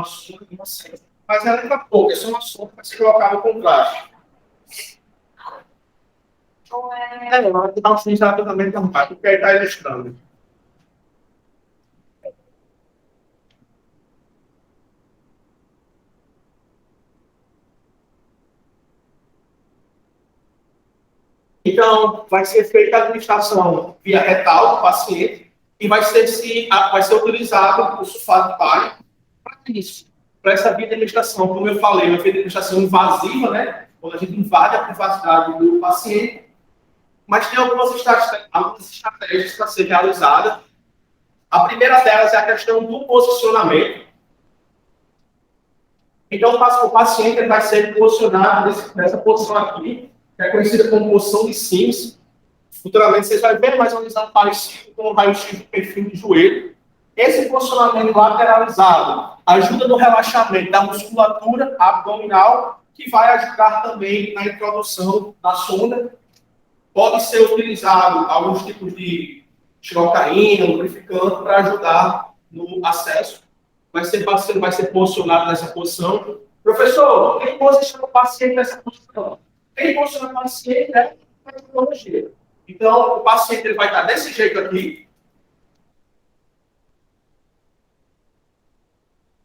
sonda de uma célula. Mas ela ainda pouco, é só uma sonda para se colocar no contraste. Eu vou dar um sinal rapidamente da parte, porque aí está ilustrando. Então, vai ser feita a administração via retal do paciente e vai ser utilizado o sulfato de bário para isso, para essa via de administração. Como eu falei, uma via de administração invasiva, né? Quando a gente invade a privacidade do paciente, mas tem algumas estratégias para ser realizadas. A primeira delas é a questão do posicionamento. Então, o paciente vai ser posicionado nessa posição aqui, que é conhecida como posição de Sims. Futuramente vocês vão ver mais ou menos parecido com o raio-x do perfil de joelho. Esse posicionamento lateralizado ajuda no relaxamento da musculatura abdominal, que vai ajudar também na introdução da sonda. Pode ser utilizado alguns tipos de xilocaína, lubrificante, para ajudar no acesso. Vai ser posicionado nessa posição. Professor, quem posiciona o paciente nessa posição? Quem posiciona o paciente é a tecnologia. Então, o paciente ele vai estar desse jeito aqui.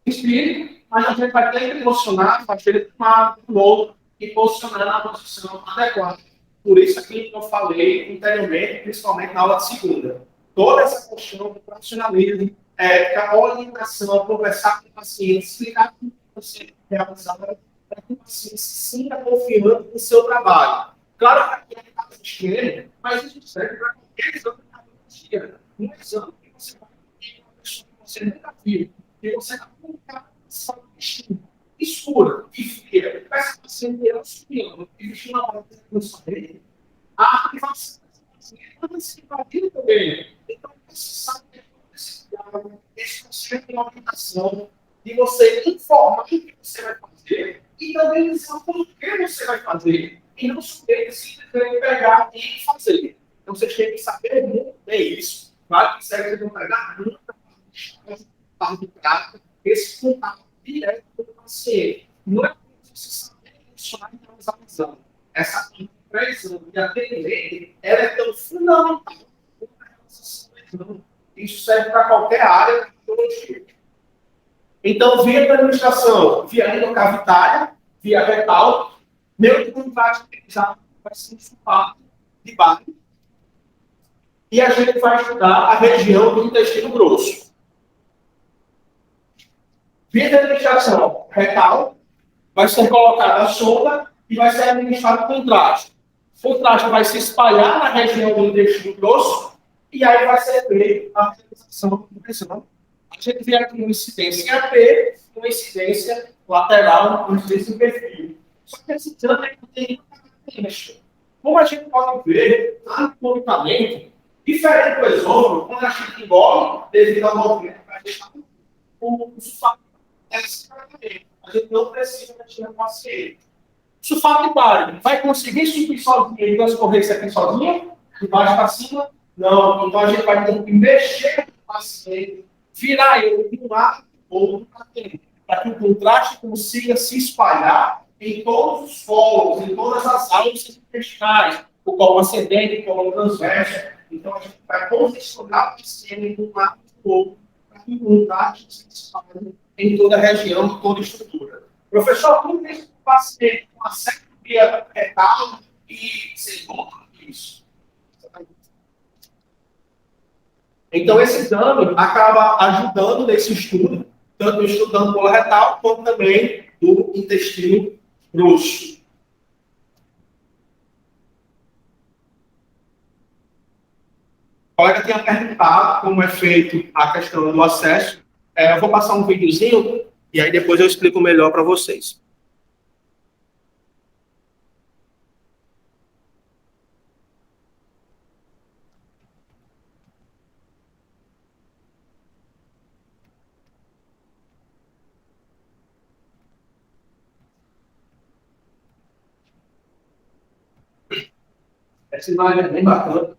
Inspire, mas a gente vai ter que posicionar, fazer ele de um lado, do outro, e posicionar na posição adequada. Por isso aqui que eu falei anteriormente, principalmente na aula de segunda. Toda essa questão do profissionalismo, a orientação, conversar com o paciente, explicar como você realizar, para que o paciente se sinta confiante no seu trabalho. Claro que aqui ele está assistindo, mas isso serve para qualquer exame que aconteça. Um exame que você vai ter uma pessoa que você nunca viu, que você está com uma escura e fria, vai se paciente subindo, e vestir uma hora que você dele, a privacidade não se invadiu também. Então, você sabe que esse conceito de orientação, de você informar o que você vai fazer e também dizer por que você vai fazer e não simplesmente pegar e fazer. Então, vocês têm que saber muito bem isso. Claro que vocês vão pegar muita parte prática, esse contato direto com o paciente. Não é você saber funcionar e realizar a visão. Essa pré-exame e atendimento, ela é tão fundamental quanto a realização. Isso serve para qualquer área da patologia. Então, via da administração, via endocavitária, via retal, meu contraste já vai ser um sulfato de bário. E a gente vai estudar a região do intestino grosso. Via da administração retal, vai ser colocada a sonda e vai ser administrado o contraste. O contraste vai se espalhar na região do intestino grosso e aí vai ser feita a realização do exame. A gente vê aqui uma incidência AP, uma incidência lateral, uma incidência em perfil. Só que esse exame é que tem característica. Como a gente pode ver, anatomicamente, diferente do esôfago, quando a gente engole, devido ao movimento que vai deixar o sulfato desse tratamento. A gente não precisa retirar o paciente. Sulfato de bário, vai conseguir subir sozinho e transcorrer isso aqui sozinho? De baixo para cima? Não. Então a gente vai ter que mexer o paciente, virar ele de um lado ou para dentro, para que o contraste consiga se espalhar em todos os polos, em todas as aulas intestinais, o colo ascendente, o colo transverso. Então a gente vai posicionar o paciente de um lado do outro, para que o contraste se espalhe em toda a região, em toda a estrutura. Professor, como esse paciente com acesso via retal e sem dor isso? Então, esse exame acaba ajudando nesse estudo, tanto estudando coloretal, quanto também do intestino grosso. O colega tinha perguntado como é feito a questão do acesso. Eu vou passar um videozinho e aí depois eu explico melhor para vocês. Essa imagem é bem bacana,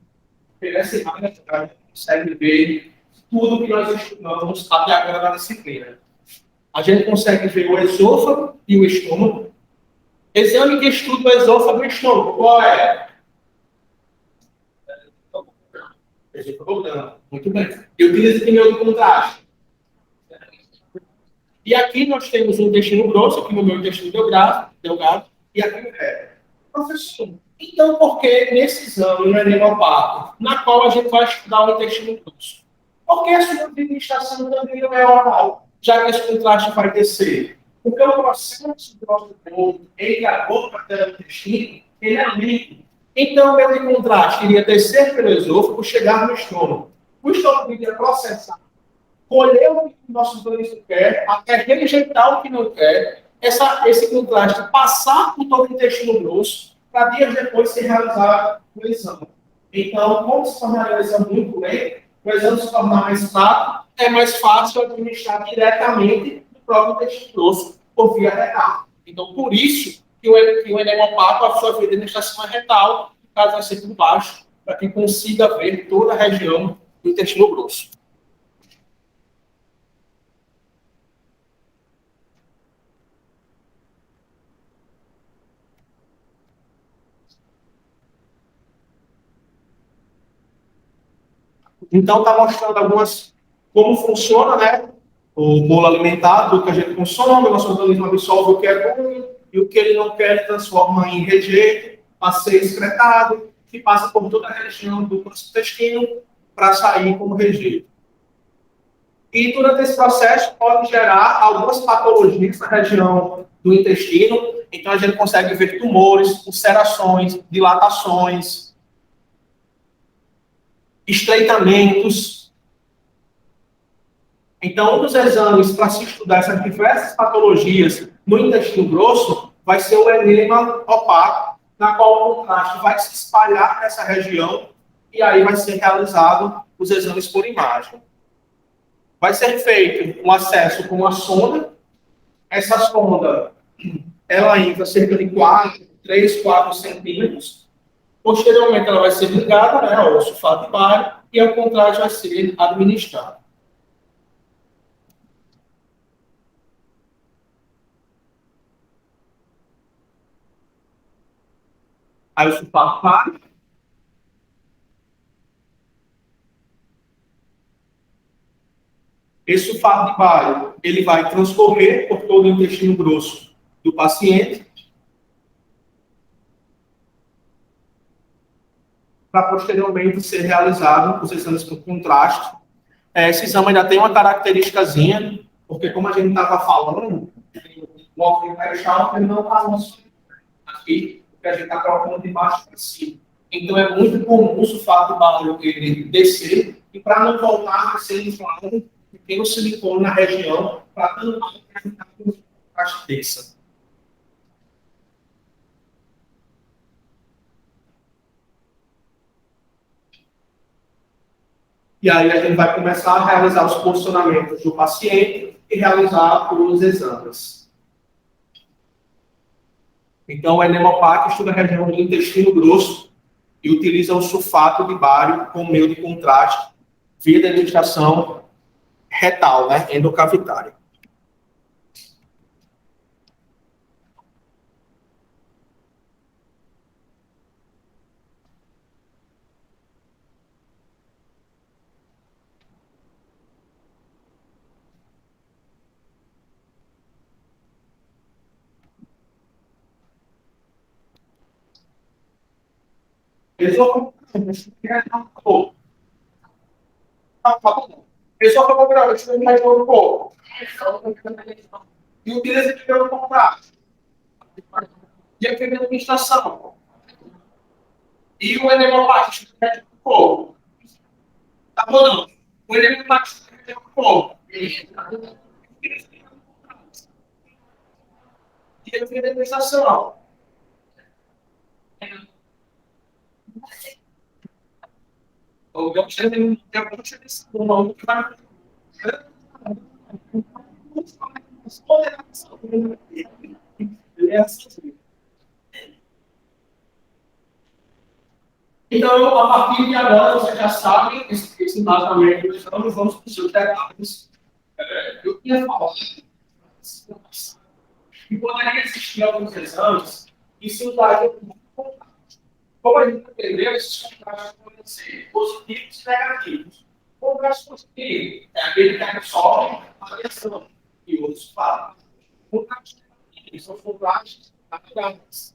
porque nessa imagem a gente consegue ver tudo que nós estudamos até agora na disciplina. A gente consegue ver o esôfago e o estômago. Exame que estuda o esôfago e o estômago, qual é? Muito bem. Eu utilizo pneu de contraste. E aqui nós temos o intestino grosso, aqui no meu intestino delgado e aqui no reto. Professor, então por que nesse exame no eneuropato, na qual a gente vai estudar o intestino grosso? Por que a sua administração também não é oral, já que esse contraste vai descer? Porque o processo do nosso corpo entre a boca e o intestino, ele é lento. Então, o meu de contraste iria descer pelo esôfago, chegar no estômago. O estômago iria processar, colher o que o nosso organismo quer, até rejeitar o que não quer, esse contraste passar por todo o intestino grosso, para dias depois ser realizado o exame. Então, como se tornaria um exame muito lento, o exame se tornar mais rápido, é mais fácil administrar diretamente no próprio intestino grosso, por via retal. Então, por isso que o enemopato absorve a administração retal, no caso vai ser por baixo, para que consiga ver toda a região do intestino grosso. Então, está mostrando como funciona, né? O bolo alimentar, tudo que a gente consome, o nosso organismo absorve o que é bom e o que ele não quer transforma em rejeito, a ser excretado, que passa por toda a região do nosso intestino para sair como rejeito. E durante esse processo pode gerar algumas patologias na região do intestino, então a gente consegue ver tumores, ulcerações, dilatações, estreitamentos. Então, um dos exames para se estudar essas diversas patologias no intestino grosso vai ser o enema opaco, na qual o contraste vai se espalhar nessa região e aí vai ser realizado os exames por imagem. Vai ser feito um acesso com uma sonda. Essa sonda, ela entra cerca de 3, 4 centímetros. Posteriormente, ela vai ser ligada, né, ao sulfato de bário e o contraste vai ser administrado. Aí o sulfato vai. Esse sulfato de bário, ele vai transcorrer por todo o intestino grosso do paciente para posteriormente ser realizado os exames por contraste. Esse exame ainda tem uma característicazinha, porque como a gente estava falando, o óculos peristáltico ele não está aqui, porque a gente está colocando de baixo para cima. Então é muito comum o sulfato de bário ele descer, e para não voltar a ser inflado, tem o silicone na região para tampar a desça. E aí a gente vai começar a realizar os posicionamentos do paciente e realizar os exames. Então, o enemopaco estuda a região do intestino grosso e utiliza o sulfato de bário como meio de contraste via administração retal, né, endocavitária. Esôfago no corpo. E utiliza de pelo contraste. E a administração. E o enemopaco no corpo. Tá bom, não? O enemopaco no corpo. E a administração. O gostei de uma que vai. Então, a partir de agora, você já sabe esse embasamento do exame, vamos para os seus detalhes. Eu tinha falado que poderia existir alguns exames que se usariam como contraste. Como a gente entendeu, esses contrastes podem ser positivos e negativos. O contraste positivo é aquele que absorve a radiação, e outros falam. O contraste negativo são contrastes naturais.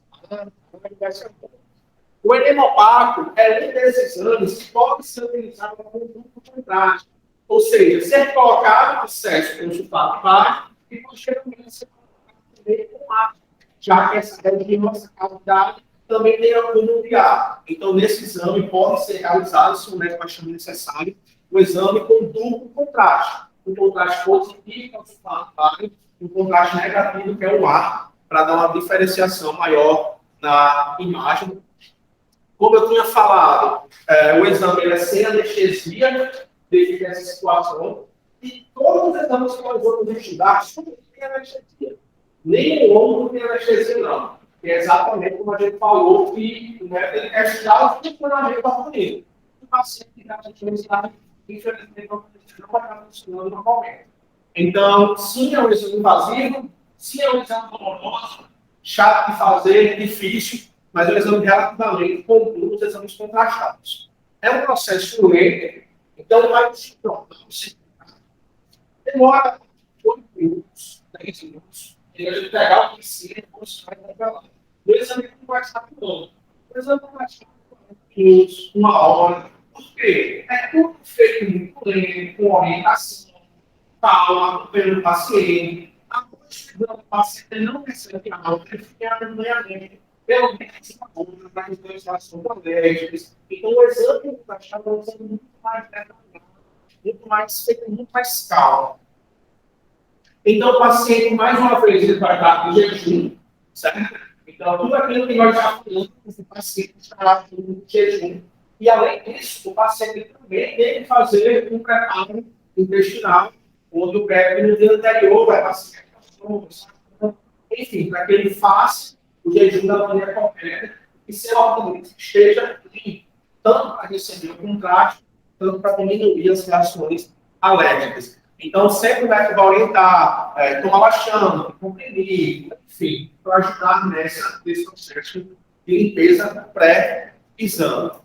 O edema opaco é um desses exames que pode ser utilizado como duplo contraste. Ou seja, ser colocado no excesso com sulfato baixo e posteriormente ser colocado também com ar, já que essa região, essa cavidade, também tem acúmulo de ar. Então, nesse exame, pode ser realizado, se o médico achar necessário, o exame com duplo contraste. Um contraste positivo, que é o sulfato baixo, e um contraste negativo, que é o ar, para dar uma diferenciação maior na imagem. Como eu tinha falado, o exame é sem anestesia, devido a essa situação, e todos os exames que nós vamos estudar, não tem anestesia. Nem o ombro tem anestesia, não. É exatamente como a gente falou, que ele quer estudar o funcionamento do organismo. O paciente que está sentindo ansiedade, infelizmente, não vai estar funcionando normalmente. Então, sim, é um exame invasivo, sim, é um exame doloroso, chato de fazer, difícil, mas é um exame relativamente comum, os exames contrastados. É um processo lento, então vai se tornar. Demora 8 minutos, 10 minutos, e a gente pegar o paciente e mostrar para lá. O exame não vai estar pronto. O exame vai estar 40 minutos, 1 hora. Por quê? É tudo feito muito lento, com orientação, calma, acompanhando o paciente. Após que o paciente não recebe a alta, ele fica acompanhamento. Pelo menos uma outra para resolver as relações alérgicas. Então, o exame está sendo muito mais detalhado, muito mais calmo. Então, o paciente, mais uma vez, ele vai estar em jejum, certo? Então, tudo aquilo que nós já falamos, o paciente está em jejum. E, além disso, o paciente também tem que fazer um preparo intestinal, onde o preparo no dia anterior vai passar. Enfim, para que ele faça o jejum da maneira correta e seu organismo esteja limpo, tanto para receber o contraste, tanto para diminuir as reações alérgicas. Então, sempre vai orientar, tomar laxante, comprimir, enfim, para ajudar nesse processo de limpeza pré-exame.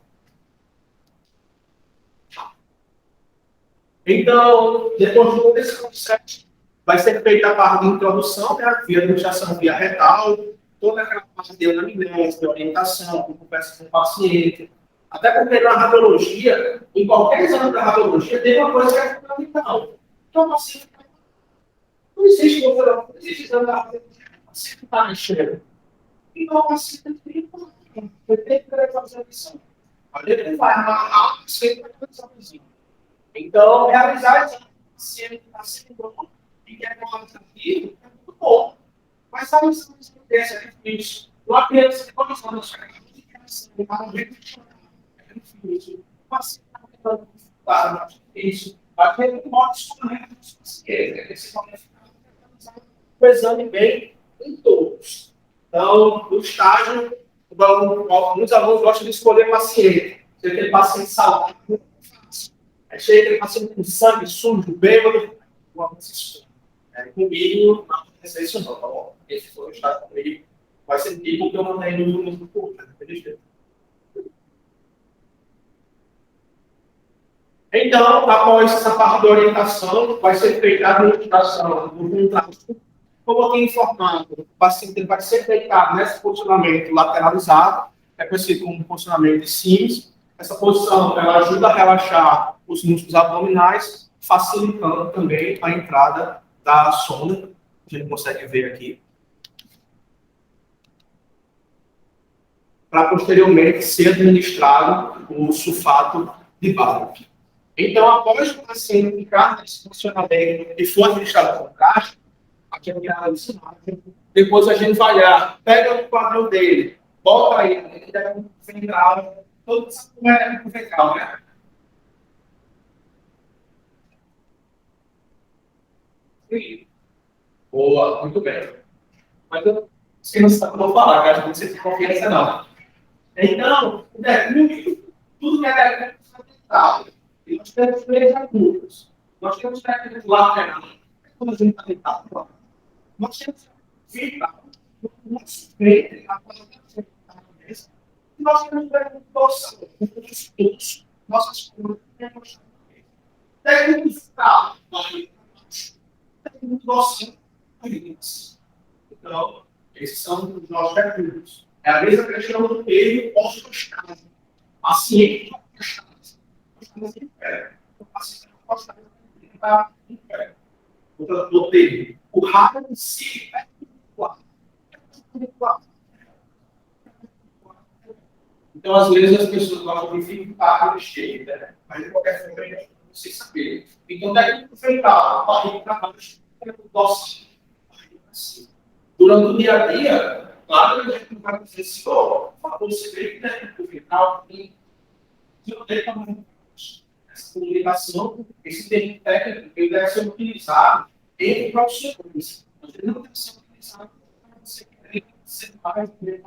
Então, depois de todo esse processo, vai ser feita a parte de introdução, né, via administração via retal, toda aquela parte de anamnese, de orientação, de conversa com o paciente. Até porque na radiologia, em qualquer exame da radiologia, tem uma coisa que é fundamental. Então, o paciente não existe exame da radiologia, o paciente está enxergando. Então, o paciente tem que fazer isso. Ele vai amarrar o paciente para fazer isso. Então, realizar exame do paciente está sendo bom e que é qualitativo é muito bom. Mas a lição desse é difícil. Uma criança de 2 anos chega na gente é difícil. O paciente está tentando dificuldade, é difícil. A gente pode escolher os pacientes, esse qualificado o exame bem em todos. Então, no estágio, muitos alunos gostam de escolher paciente. Se aquele paciente saudável, é fácil. Aí chega aquele paciente com sangue sujo, bêbado, o aluno se escolhe. Comigo, não acontece isso não, tá bom? Esse foi o estágio comigo. Vai ser tipo que eu mantenho no mesmo curso, né? Então, após essa parte de orientação, vai ser feita a administração do contrato. Como eu tinha informado, o paciente vai ser deitado nesse posicionamento lateralizado, é conhecido como posicionamento de Sims. Essa posição ela ajuda a relaxar os músculos abdominais, facilitando também a entrada da sonda. A gente consegue ver aqui. Para posteriormente ser administrado o sulfato de bário. Então, após o paciente ficar nesse funcionamento e for administrado com caixa, aqui é a imagem, depois a gente vai lá, pega o quadril dele, bota ele deve ventral, todo mundo é ventral, né? Sim. Boa, muito bem. Mas eu não sei se eu vou falar, que acho que você tem confiança não. Então, o tudo que é decúbito central. E nós temos três decúbitos. Nós temos decúbito lateral, quando a gente está deitado. Nós temos vital, no nosso peito, a qualidade da cabeça. E nós temos decúbito dorsal, o nosso pulso, nossas costas, decúbito vital, decúbito dorsal, então, esses são os nossos decúbitos. É a mesma questão do peito ostostase. Paciente ostostase. Ostostase em pé. O paciente ostostase está em pé. Do peito. O rabo em si é perpendicular. Então, às vezes, as pessoas gostam de ficar cheio, né? Mas, de qualquer forma, a gente não precisa saber. Então, decúbito frontal, barriga para baixo, decúbito dorsal, barriga para cima. Durante o dia a dia, claro que a gente não vai dizer assim, você vê que decúbito frontal tem essa comunicação, esse termo técnico, ele deve ser utilizado entre profissionais. Ele não deve ser utilizado para você querer ser mais de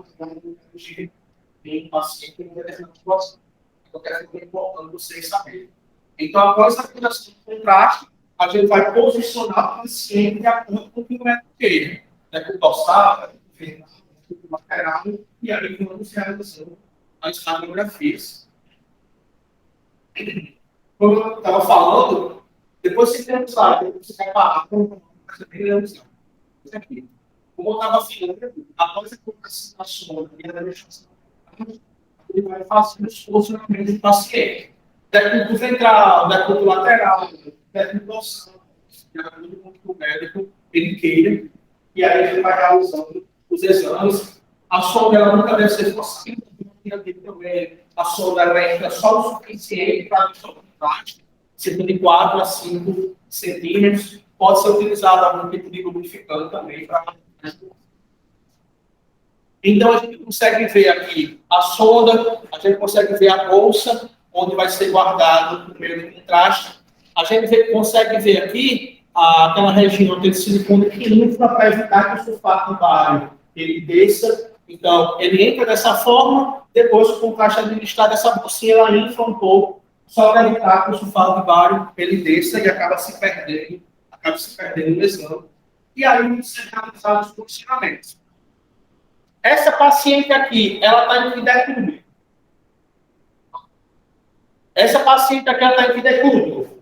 um paciente que não deve ter situação. Então, é importante vocês saberem. Então, após a aplicação do contraste, a gente vai posicionar o paciente de acordo com o que o médico queira. Decúbito dorsal, decúbito lateral, e aí vamos realizando as radiografias. Como eu estava falando, depois você tem um slide, você vai parar com essa realização. Isso aqui. Como eu estava falando, após a colocação da sonda e a deixação, ele vai fazer os posicionamentos do paciente. Decúbito ventral, decúbito lateral, decúbito dorsal, de acordo com o que o médico ele queira, e aí ele vai realizando os exames. A sonda ela nunca deve ser forçada, também. A sonda ela entra só o suficiente para a contraste, cerca de 4 a 5 centímetros. Pode ser utilizado algum tipo de lubrificante também para. Então, a gente consegue ver aqui a sonda, a gente consegue ver a bolsa, onde vai ser guardado o meio de contraste. A gente consegue ver aqui aquela região de silicone que infla para evitar que o sulfato de bário ele desça. Então, ele entra dessa forma, depois o contraste administrado, essa bolsinha ela infla um pouco, só para evitar que o sulfato de bário ele desça e acaba se perdendo no exame. E aí, você realizar os posicionamentos. Essa paciente aqui, ela está em que decúbito? Essa paciente aqui, ela está em que decúbito?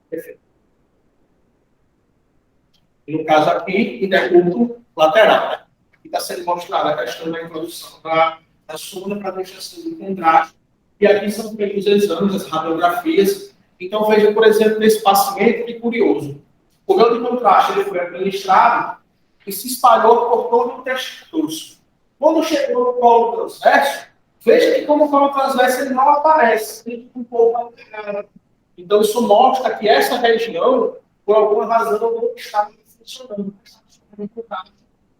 Perfeito. No caso aqui, em decúbito lateral. Né? Aqui está sendo mostrada a questão da introdução da sonda para a deixação do contraste. E aqui são feitos os exames, as radiografias. Então, veja, por exemplo, nesse paciente, que curioso. O grau de contraste ele foi administrado e se espalhou por todo o intestino. Quando chegou no colo transverso, veja que como o colo transverso ele não aparece, tem um pouco alterado. Então, isso mostra que essa região, por alguma razão, não está funcionando.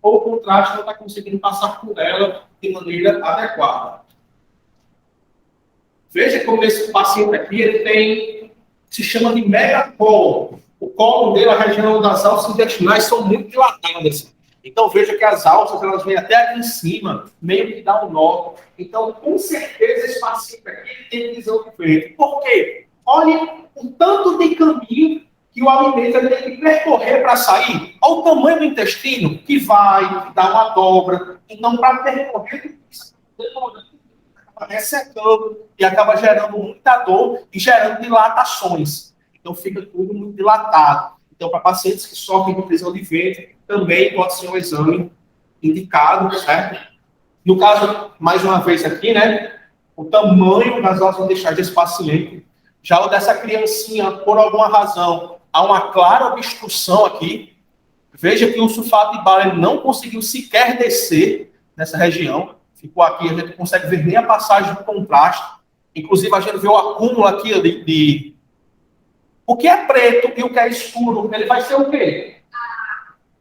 Ou o contraste não está conseguindo passar por ela de maneira adequada. Veja como esse paciente aqui ele tem, se chama de megacolo. O colo dele, a região das alças intestinais são muito dilatadas. Então, veja que as alças, elas vêm até aqui em cima, meio que dá um nó. Então, com certeza, esse paciente aqui tem visão de verde. Por quê? Olha o tanto de caminho que o alimento tem que percorrer para sair. Olha o tamanho do intestino, que vai dar uma dobra. Então, para percorrer, acaba ressecando e acaba gerando muita dor e gerando dilatações. Então, fica tudo muito dilatado. Então, para pacientes que sofrem de prisão de ventre, também pode ser um exame indicado, certo? No caso, mais uma vez aqui, né? O tamanho das alças intestinais desse paciente. Já o dessa criancinha, por alguma razão, há uma clara obstrução aqui. Veja que o sulfato de bário não conseguiu sequer descer nessa região. Ficou aqui, a gente não consegue ver nem a passagem do contraste. Inclusive, a gente vê o acúmulo aqui de o que é preto e o que é escuro, ele vai ser o quê?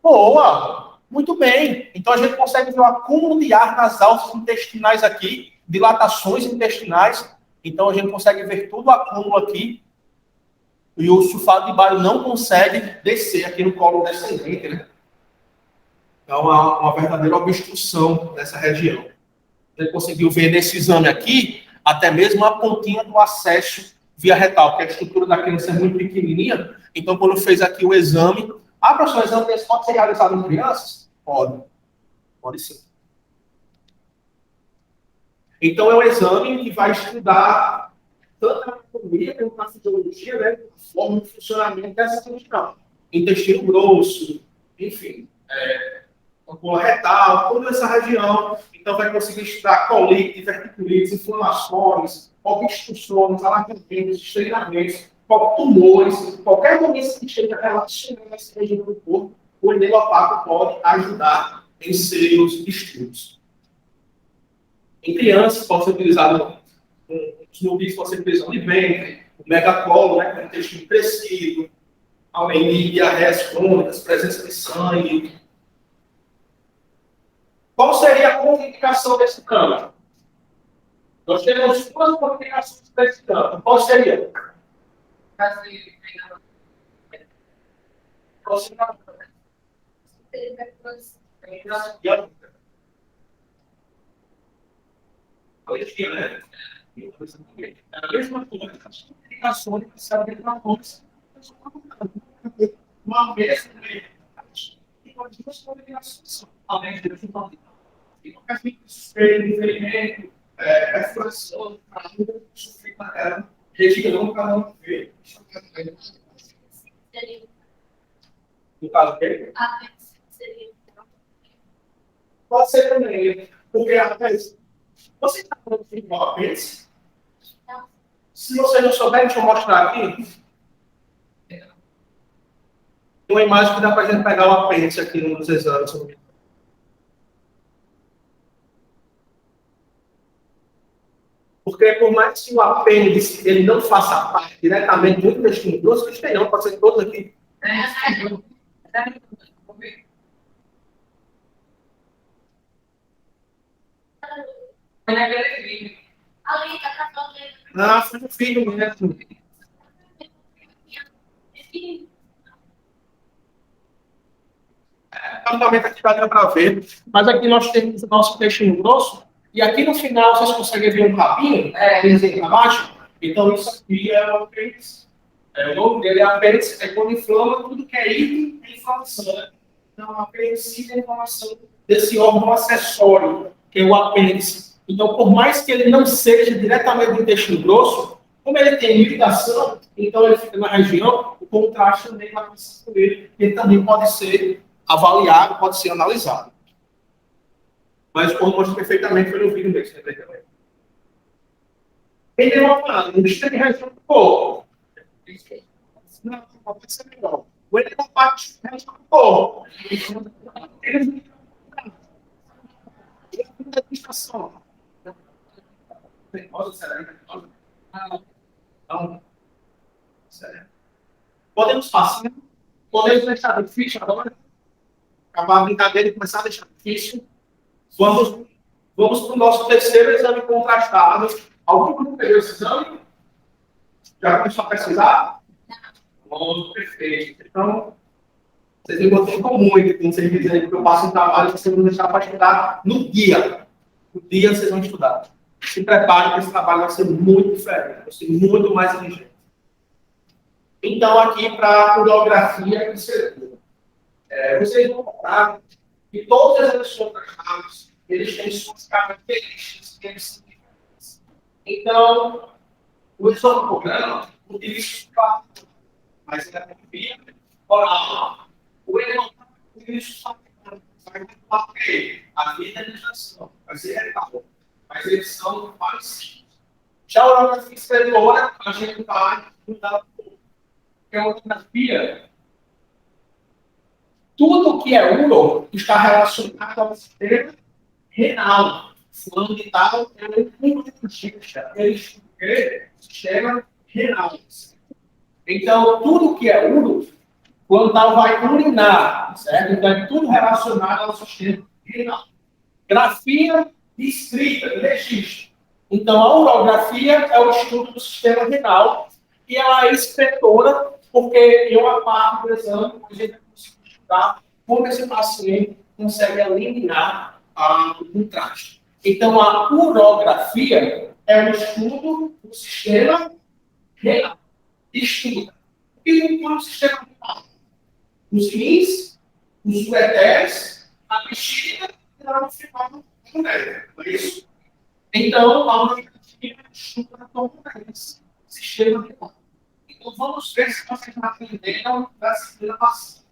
Boa! Muito bem. Então, a gente consegue ver o acúmulo de ar nas alças intestinais aqui, dilatações intestinais. Então, a gente consegue ver todo o acúmulo aqui. E o sulfato de bário não consegue descer aqui no colo descendente, né? Então, há uma verdadeira obstrução dessa região. Você conseguiu ver nesse exame aqui, até mesmo a pontinha do acesso via retal, que a estrutura da criança é muito pequenininha. Então, quando fez aqui o exame, professor, o exame desse pode ser realizado em crianças? Pode. Pode sim. Então, é um exame que vai estudar tanto a anatomia quanto a fisiologia, né, a forma de funcionamento dessa região. Intestino grosso, enfim, cúpula retal, toda essa região. Então, vai conseguir estudar colite, verticulites, inflamações, obstruções, alagamentos, estreitamentos, tumores, qualquer doença que esteja relacionada a essa região do corpo, o enelopato pode ajudar em seus estudos. Em crianças, pode ser utilizado os nubis, pode ser utilizado de ventre, o megacolo, né, com o intestino crescido, anemia, diarreias crônicas, presença de sangue. Qual seria a contraindicação desse campo? Nós temos duas contraindicações desse campo. Qual seria? Qual seria? Né? A mesma coisa, as contraindicações que se abrem para nós. Uma vez no meio e as duas contraindicações, além de e qualquer tipo de suspeito, ferimento, perfuração, ajuda a sofrer com a região para não ver. No caso dele? Pode ser também, porque você está falando de um apêndice? Se você não souber, deixa eu mostrar aqui. Tem uma imagem que dá para a gente pegar o apêndice aqui nos exames. Porque por mais que o apêndice ele não faça parte diretamente do intestino grosso, que tem não, pode ser todos aqui. Ah, foi um filho mesmo. Totalmente aqui dá para ver. Mas aqui nós temos o nosso intestino grosso. E aqui no final vocês conseguem ver um rabinho, para baixo. Então isso aqui é o apêndice. O nome dele é apêndice, é quando inflama tudo que é item é inflamação. Então, a apêndice é a inflamação desse órgão acessório, que é o apêndice. Então, por mais que ele não seja diretamente do intestino grosso, como ele tem ligação, então ele fica na região, o contraste também vai acontecer com ele. Ele também pode ser avaliado, pode ser analisado. Mas como mostra perfeitamente, foi no vídeo mesmo, né, também. Quem tem uma parada, não deixa de região do corpo. Não, pode ser melhor. O elenopate região do corpo. Ele administração. Não. Podemos passar. Podemos deixar difícil agora. Acabar a brincadeira e começar a deixar difícil. Vamos para o nosso terceiro exame contrastado. Algum grupo pegou esse exame? Já começou a pesquisar? Não. Perfeito. Então, vocês me botam com muito, como vocês dizem, que eu passo um trabalho que vocês vão deixar para estudar no dia. No dia vocês vão estudar. Se preparem, que esse trabalho vai ser muito diferente, vai ser muito mais inteligente. Então, aqui para a urografia e cerveja. Vocês vão notar que todas as eleições contrastadas, eles têm suas características que eles são diferentes. Então, o exopograma utiliza o fato, mas ele é via oral. O elementar utiliza o fato, a vitalização, vai ser retal. Mas eles são parecidos. Já a orografia exterior, a gente vai mudar um pouco. Porque a orografia, tudo que é uro está relacionado ao sistema renal. Fulano de tal é um sistema renal. Então, tudo que é uro, quando tal vai urinar, certo? Então, é tudo relacionado ao sistema renal. Grafia de escrita, de registro. Então, a urografia é o estudo do sistema renal e ela é inspetora, porque em uma parte do exame a gente consegue estudar como esse paciente consegue eliminar o contraste. Então, a urografia é o estudo do sistema renal. Estuda. E o sistema renal? Os rins, os ureteres, a bexiga e lá no final do ureter. Não é isso? Então, a urografia estuda todo esse sistema renal. Então, vamos ver se vocês aprenderam da segunda passada.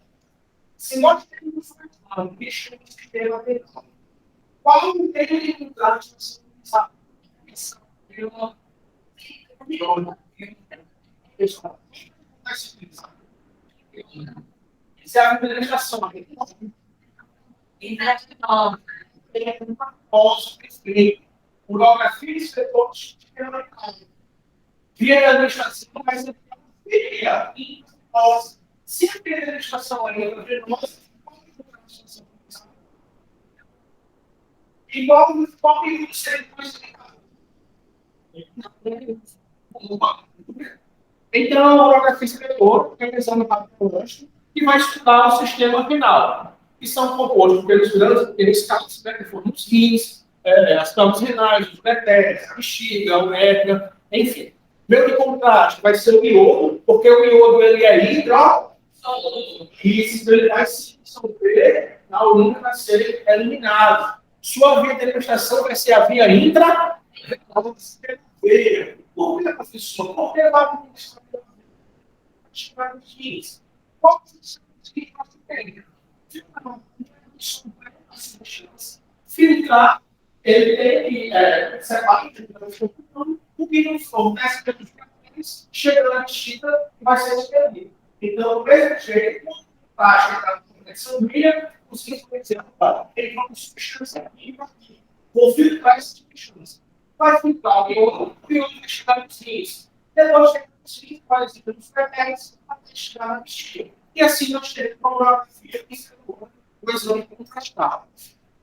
Se nós temos um estudo do sistema renal, qual o termo de contraste você sabe? Isso é a administração. Urografia e escritor de sistema renal. Via da administração, mas via e nós. Se a administração ainda venosa, igual no foco do ser então, a urografia escritor é um exame patológico que vai estudar o sistema renal, que são compostos pelos grandes casos, que foram os rins, as campos renais, os ureteres, a bexiga, a uretra, enfim. Meu de contraste vai ser o iodo, porque o iodo ele é hidrosoluto. Isso ele vai se dissolver na urina, vai ser eliminado. Sua via de administração vai ser a via intra. Por que, professor? Por que vai administrar os rins? Qual que você tem? Filtrar, ele tem que separar o que não for nessa pelos chega na bexiga e vai ser expelido. Então, do mesmo jeito, para chegar na conexão milha, os rins vão dizer, ele vai com substância viva aqui. Vou filtrar essa substância. Vai filtrar o iodo vai chegar nos rins. Depois chega nos rins, vai dizer pelos ureteres até chegar na bexiga. E assim nós temos uma urografia que se chama o exame contrastado.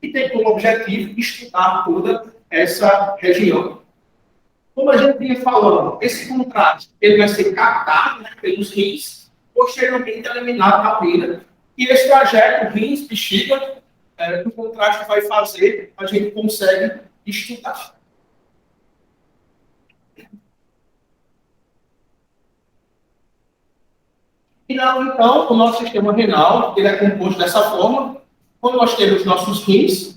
E tem como objetivo estudar toda essa região. Como a gente vinha falando, esse contraste ele vai ser captado, né, pelos rins, posteriormente eliminado na urina. E esse trajeto, rins, bexiga, que o contraste vai fazer, a gente consegue estudar. Então, o nosso sistema renal ele é composto dessa forma. Quando nós temos nossos rins,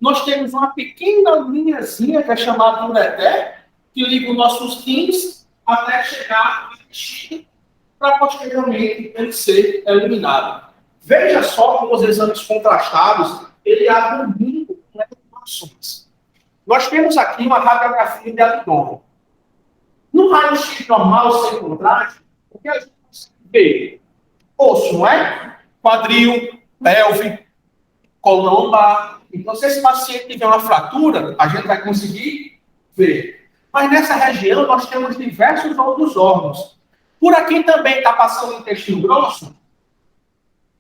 nós temos uma pequena linhazinha que é chamada ureter, que liga os nossos rins até chegar à bexiga, para posteriormente ele ser eliminado. Veja só como os exames contrastados, ele abrem muito com informações. Nós temos aqui uma radiografia de abdômen. No raio-x normal, sem contraste, o que a gente consegue ver? Osso, não é? Quadril, pelve, coluna lombar. Então, se esse paciente tiver uma fratura, a gente vai conseguir ver. Mas nessa região, nós temos diversos outros órgãos. Por aqui também está passando o intestino grosso?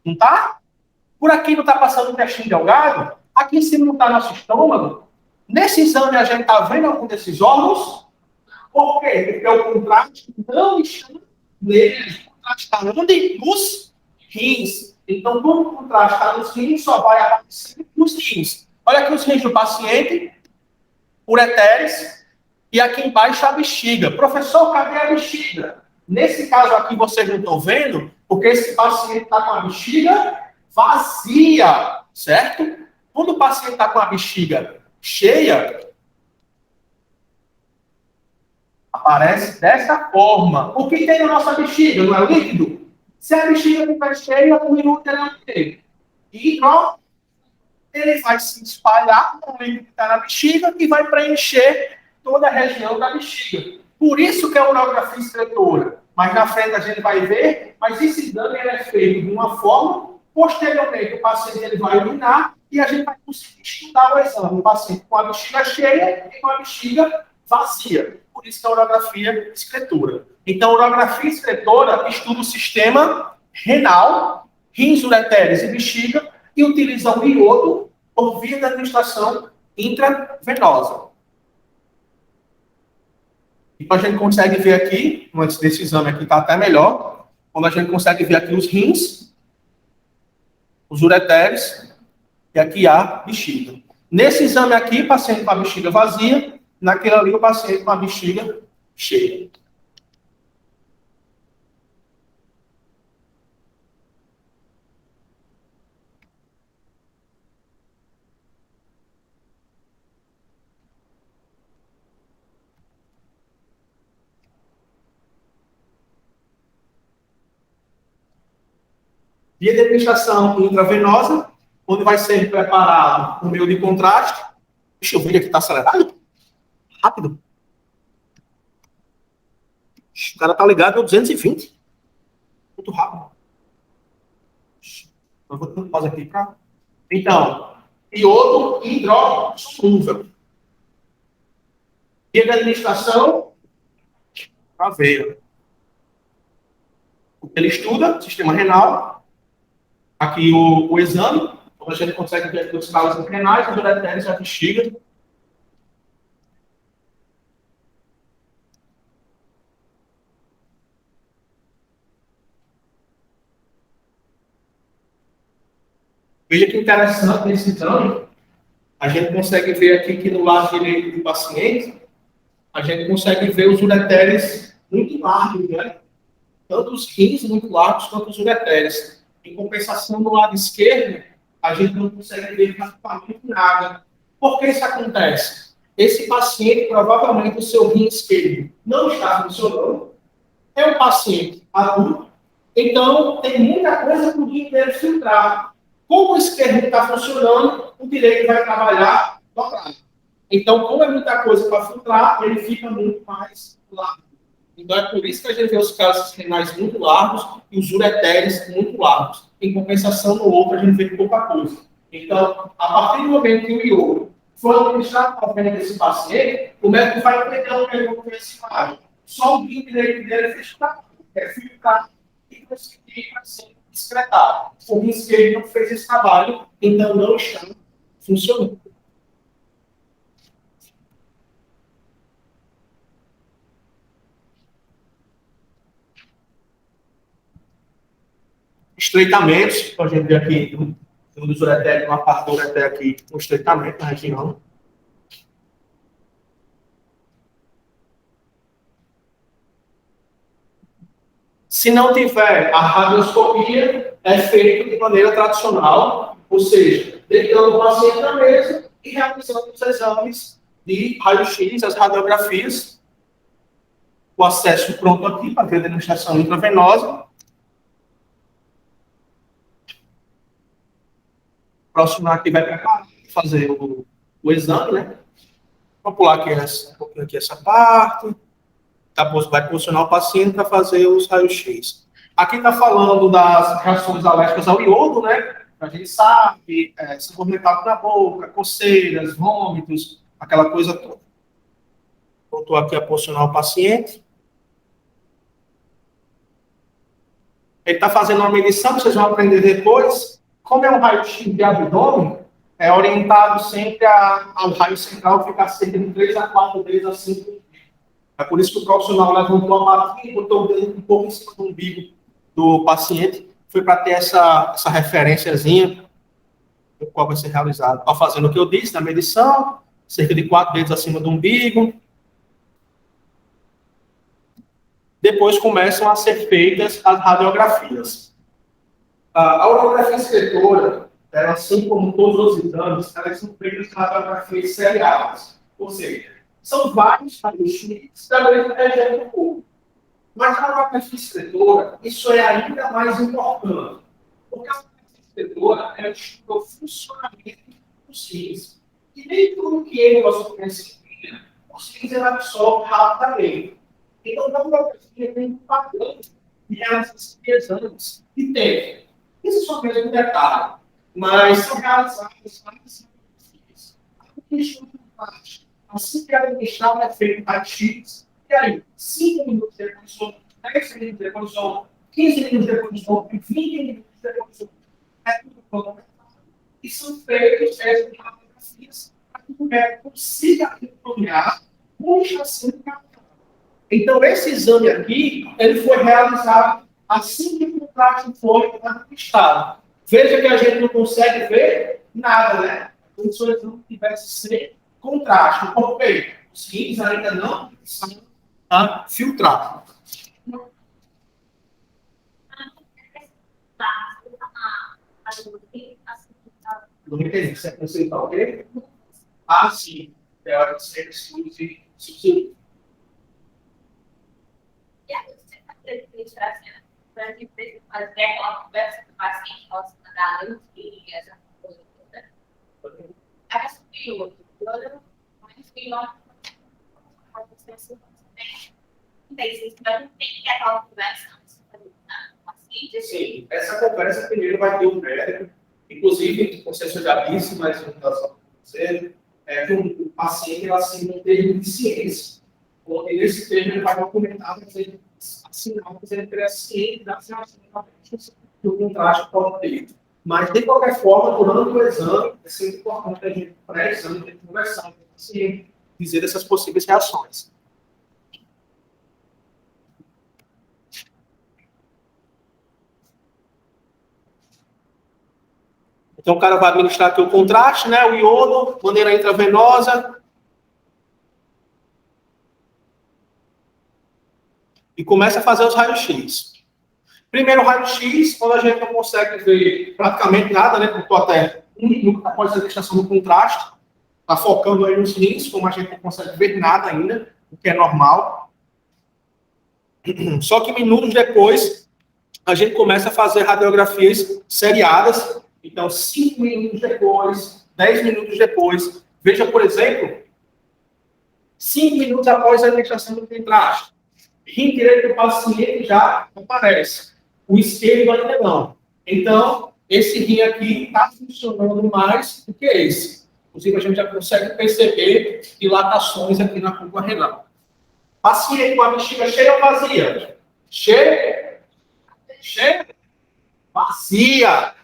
Não está? Por aqui não está passando o intestino delgado? Aqui em cima não está nosso estômago? Nesse exame, a gente está vendo algum desses órgãos? Por quê? Porque o contraste não está neles. O contraste está onde? Nos rins. Então, como o contraste está nos rins, só vai aparecer nos rins. Olha aqui os rins do paciente, ureteres, e aqui embaixo a bexiga. Professor, cadê a bexiga? Nesse caso aqui, vocês não estão vendo, porque esse paciente está com a bexiga vazia, certo? Quando o paciente está com a bexiga cheia, aparece dessa forma. O que tem na nossa bexiga? Não é líquido? Se a bexiga estiver cheia, o minuto é o quê? Hidro, ele vai se espalhar no líquido que está na bexiga e vai preencher toda a região da bexiga. Por isso que é a urografia escritora. Mas na frente a gente vai ver, mas esse exame é feito de uma forma, posteriormente o paciente ele vai urinar e a gente vai conseguir estudar o exame. O paciente com a bexiga cheia e com a bexiga vazia. Por isso que é a urografia escritora. Então, a urografia escritora estuda o sistema renal, rins, ureteres e bexiga, e utiliza o iodo por via da administração intravenosa. Então, a gente consegue ver aqui, antes desse exame aqui está até melhor, quando a gente consegue ver aqui os rins, os ureteres, e aqui a bexiga. Nesse exame aqui, paciente com a bexiga vazia, naquele ali, o paciente com a bexiga cheia. Via de administração intravenosa, onde vai ser preparado o meio de contraste. Deixa eu ver aqui, está acelerado? Rápido. O cara tá ligado no 220. Muito rápido. Eu vou dar pausa aqui para. Então, iodo hidrossolúvel. Via de administração, a veia. Ele estuda sistema renal. Aqui o exame, onde a gente consegue ver os calos renais, os ureteres e a bexiga. Veja que interessante nesse exame, a gente consegue ver aqui que no lado direito do paciente, a gente consegue ver os ureteres muito largos, né? Tanto os rins muito largos quanto os ureteres. Em compensação, no lado esquerdo, a gente não consegue ver praticamente nada. Por que isso acontece? Esse paciente, provavelmente, o seu rim esquerdo não está funcionando. É um paciente adulto, então tem muita coisa para o rim dele filtrar. Como o esquerdo está funcionando, o direito vai trabalhar dobrado. Então, como é muita coisa para filtrar, ele fica muito mais largo. Então, é por isso que a gente vê os casos renais muito largos e os ureteres muito largos. Em compensação, no outro, a gente vê pouca coisa. Então, a partir do momento que o iodo for administrado para o desse paciente, o médico vai entender o que ele vai ver essa imagem. Só o rim direito dele é fechado, é filtrar e conseguir ser excretado. O rim esquerdo não fez esse trabalho, então não está funcionando. Estreitamentos, a gente vê aqui um dos uretérios, uma parte do uretério aqui, um estreitamento na região. Se não tiver a radioscopia, é feito de maneira tradicional, ou seja, deitando o paciente na mesa e realizando os exames de raio-x, as radiografias. O acesso pronto aqui para ver a demonstração intravenosa. Próximo aqui vai preparar, fazer o exame, né? Vou pular aqui essa parte. Vai posicionar o paciente para fazer os raios-x. Aqui está falando das reações alérgicas ao iodo, né? A gente sabe, sabor metálico na boca, coceiras, vômitos, aquela coisa toda. Voltou aqui a posicionar o paciente. Ele está fazendo uma medição, vocês vão aprender depois. Como é um raio-x de abdômen, é orientado sempre ao raio central ficar cerca de 3 a 4 vezes assim. É por isso que o profissional levantou a batinha e botou o dedo um pouco em cima do umbigo do paciente. Foi para ter essa referenciazinha do qual vai ser realizado. Ao fazendo o que eu disse na medição, cerca de 4 vezes acima do umbigo. Depois começam a ser feitas as radiografias. A urografia excretora, ela, assim como todos os exames, elas são feitas com radiografias seriadas. Ou seja, são vários raios-x da mesma região do corpo. Mas a urografia excretora, isso é ainda mais importante. Porque a urografia excretora, ela estuda o funcionamento dos rins. E nem tudo que ele conhece, os rins ele absorve rapidamente. Então, na urografia tem um padrão de realização de exames que tem. Isso é só mesmo um detalhe, mas são realizadas várias radiografias. A estuda parte. Assim que administrar é feito raio-x, e aí, 5 minutos depois, 10 minutos depois, 15 minutos depois, 20 minutos depois, é tudo cronometrado. E são feitos essas radiografias para que o médico consiga acompanhar o que está sendo captado. Então, esse exame aqui, ele foi realizado assim que o contrato foi administrado. Veja que a gente não consegue ver nada, né? como se o exame tivesse sem contraste no corpo peito. Os rins ainda não são filtrados. Não entendi. Você é conceitual, ok? Ah, sim. É hora de ser substituído. E aí, você está acreditando para que você fazer aquela conversa com o paciente relacionada à alergia, essa coisa toda? Aí, subiu, mas subiu, tem que ter aquela conversa antes de fazer com o paciente. Sim, essa conversa primeiro vai ter um médico, inclusive, não sei se eu já disse, mas eu vou dizer, que o paciente ele assina um termo de ciência. Onde nesse termo ele vai documentar, assinar, que ele é ciente da do contraste pode ter. Mas, de qualquer forma, durante o exame, é sempre importante a gente, pré-exame, ter que conversar com o paciente, dizer essas possíveis reações. Então, o cara vai administrar aqui o contraste, né? O iodo, maneira intravenosa. E começa a fazer os raios-x. Primeiro raio-x, quando a gente não consegue ver praticamente nada, né? Porque estou até um minuto após a administração do contraste. Está focando aí nos rins, como a gente não consegue ver nada ainda, o que é normal. Só que minutos depois, a gente começa a fazer radiografias seriadas. Então, 5 minutos depois, 10 minutos depois. Veja, por exemplo, 5 minutos após a administração do contraste. Rim direito do paciente já aparece. O esquerdo ainda não. Então, esse rim aqui está funcionando mais do que esse. Inclusive, a gente já consegue perceber dilatações aqui na curva renal. Paciente com a bexiga cheia ou vazia? Cheia. Cheia. Vazia.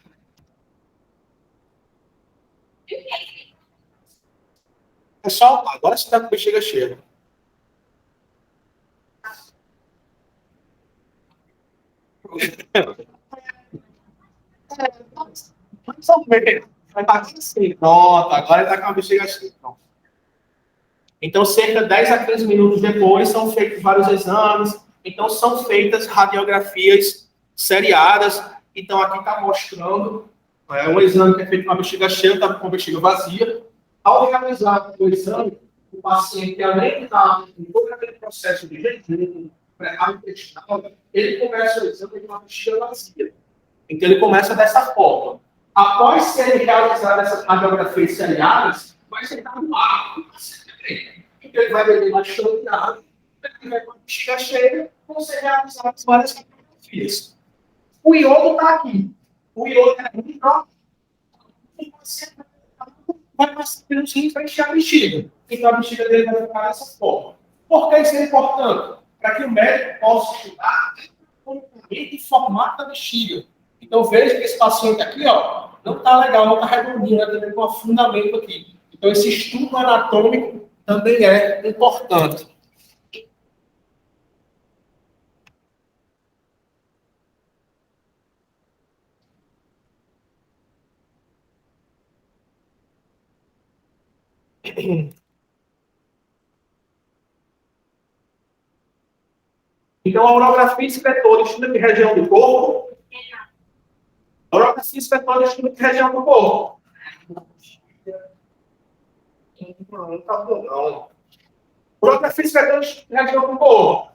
Pessoal, agora você está com a bexiga cheia. Pronto, agora está com a bexiga cheia. Então, cerca de 10 a 15 minutos depois, são feitos vários exames. Então, são feitas radiografias seriadas. Então, aqui está mostrando um exame que é feito com a bexiga cheia, está com a bexiga vazia. Ao realizar o exame, o paciente, além de estar em todo aquele processo de jejum, preparo intestinal, ele começa o exame com a bexiga vazia. Então, ele começa dessa forma. Após serem realizadas essas radiografias seriadas, vai sentar no ar. Então, ele vai beber bastante água, ele vai com a bexiga cheia, vão ser realizadas várias radiografias. O iodo está aqui. O iodo é muito próximo. O paciente vai passar pelos rins para encher a bexiga. Então, a bexiga dele vai ficar dessa forma. Por que isso é importante? Para que o médico possa estudar o formato da bexiga. Então, veja que esse paciente aqui, ó, não está legal, não está redondinho, né? Tem um afundamento aqui. Então, esse estudo anatômico também é importante. Então, a urografia inspetora estuda que região do corpo? A urografia inspetora estuda que região do corpo? Não, tá bom, não. Urografia inspetora estuda que região do corpo?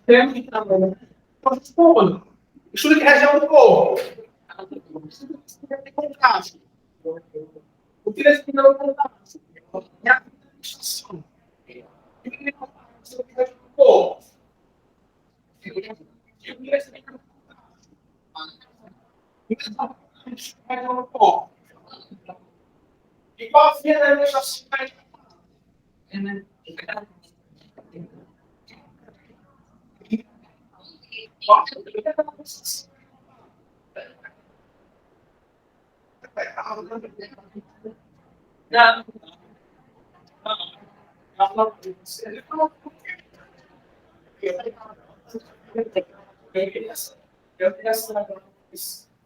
Temos que trabalhar. Estuda que região do corpo? O que eles não contaram? É a administração. O que eles contaram? Estuda que região do corpo? E qual a fia da administração? Não.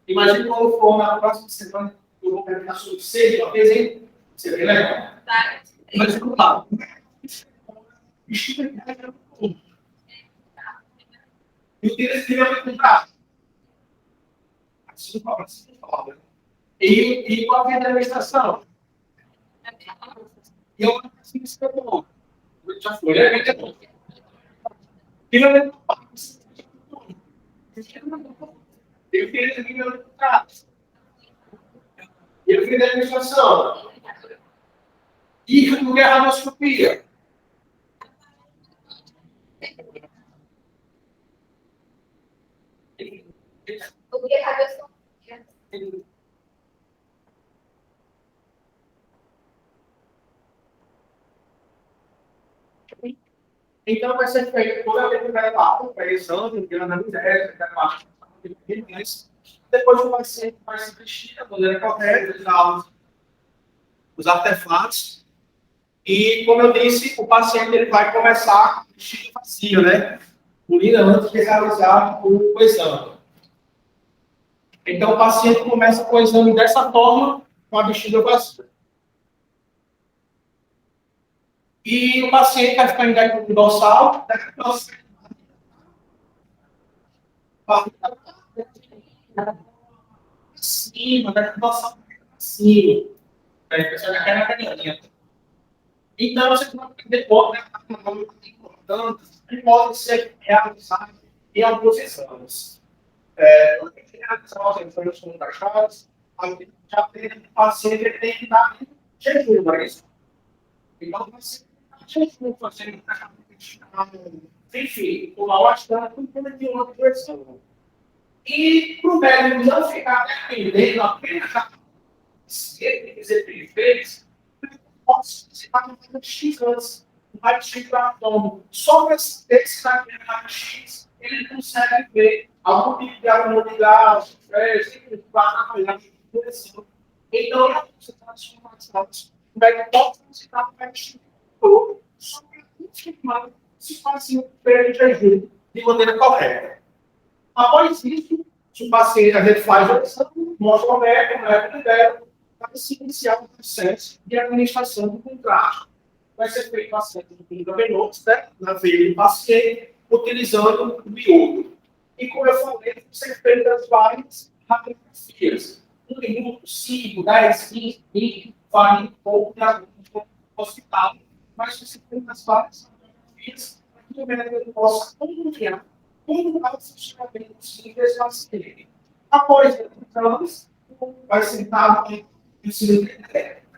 Imagina quando for na próxima semana, eu vou perguntar sobre sede, uma vez, hein? Seria legal. Tá. Mas vamos lá. E o que eles queriam comprar? Assim, e qual é a administração? E eu não consigo escrever. Já foi, né? Finalmente, eu queria que meu contrato. Eu queria a administração. E o que é a radioscopia? O que é radioscopia? Então, vai ser feito toda a determinada etapa, exame, anamnese, depois o paciente vai se vestir da maneira correta, usar os artefatos, e, como eu disse, o paciente ele vai começar com o vestido vazio, né? Urina antes de realizar o exame. Então, o paciente começa com o exame dessa forma, com a bexiga vazia. E o paciente vai ficar em decúbito dorsal, acima, decúbito dorsal acima. Aí a pessoa já quer na cadelinha. Então, você tem que depois, que pode ser realizado em alguns exames. Realizar os exames fundamentais, já tem o paciente que tem que dar jejum, não é isso? Então, você fazendo enfim, uma ótima de uma diversão. E para o médico não ficar dependendo apenas da dizer que ele fez, pode se fazer X antes, um raio-x do abdômen. Só esse raio-x ele consegue ver algum tipo de harmonidade, então, você está transformando o médico pode solicitar o raio-x só para confirmar se faz o jejum de maneira correta. Após isso, se o paciente a gente faz a exame, mostra o médico libera para se iniciar o processo de administração do contrato. Vai ser feito a cerca de 30 minutos, né, na veia do paciente, utilizando o iodo. E, como eu falei, vão ser feitas várias radiografias. 1 minuto, 5, 10, 15, 20, vai um pouco de ajuda no hospital, mas você tem as várias radiografias para que o médico possa acompanhar como está o funcionamento simples paciente. Após anos, vai sentar aqui em cima do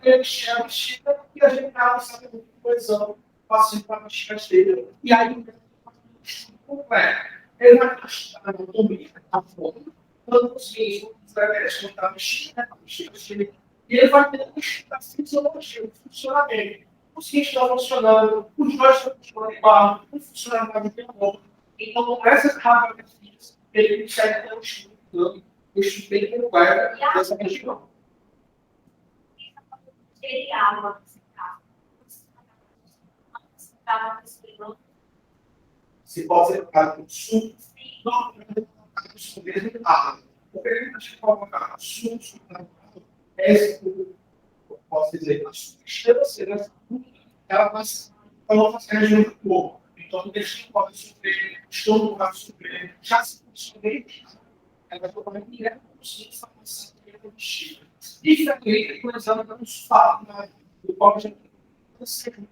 ele chama a bexiga e a gente vai sabe muito coesão, o paciente para a bexiga dele. E aí, ele vai estar na anatomia, na forma, dando os riscos, vai escutar a bexiga, e ele vai ter que estudar a fisiologia, o funcionamento. Os rins estão funcionando, os dois estão funcionando igual, um funcionando mais do que o outro. Então, com essas radiografias, ele consegue ter um estudo bem no lugar dessa região. Se pode ser colocado no sul, não no mesmo água. Porque a gente colocar no sul, posso dizer, a substância, ela vai ser uma região do corpo. Então, deixa que pode sofrer, estômago vai sofrer, já se sofrer, ela vai totalmente direto para o sul, informação que é bexiga. E também, por exemplo, vamos falar do qual a gente consegue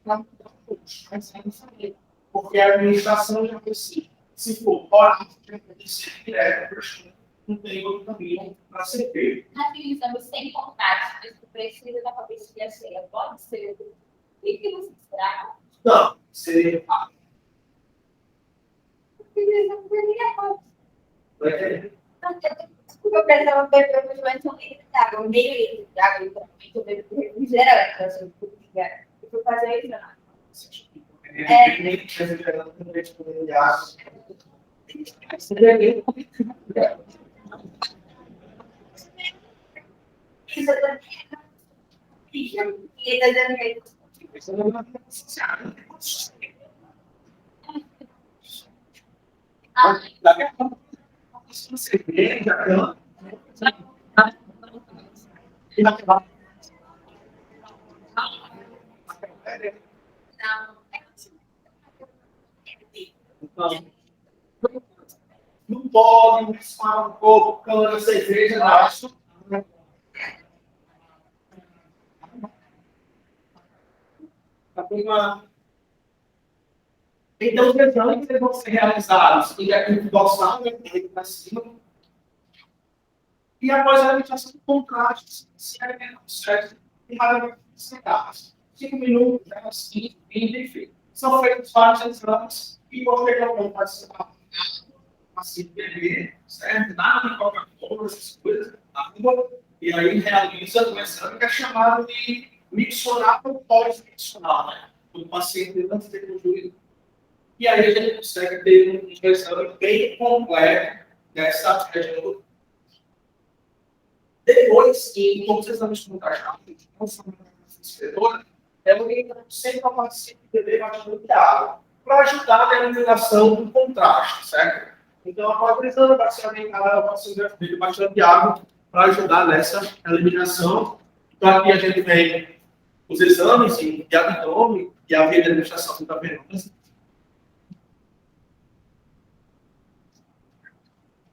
para mudar o curso, mas ainda saber. Porque a administração já precisa, se for orar, já precisa direto, não tem outro caminho para ser feito. Naqueles exames sem contato, mas tu precisa da cabeça cheia, pode ser líquido extrato? Não, seria errado. Eu pensava que eu provavelmente um litro de água, meio litro de água, literalmente, eu bebo refrigerante, assim, eu fui fazer isso, não. Não pode misturar um pouco, cana, cerveja, baixo. Então, os exames vão ser realizados em aqui dorsal, né, para cima. E após a alimentação de contrastes, se a alimentação certa, e raramente sentadas. 5 minutos, 5, 20, enfim. São feitos vários exames e posteriormente pode ser assim, beber, certo? Nada de Coca-Cola, essas coisas, água, e aí realiza o exame que é chamado de miccionar ou pós-miccionar, né? O paciente antes de ter conjunto. E aí a gente consegue ter um exame bem completo dessa região. Depois, em todos os exames contrastados, não só na inspetora, é orientado sempre ao paciente beber bastante água, para ajudar na eliminação do contraste, certo? Então, após o exame, vai ser orientado ao paciente beber bastante água, para ajudar nessa eliminação. Então, aqui a gente tem os exames de abdômen e a via de administração intravenosa.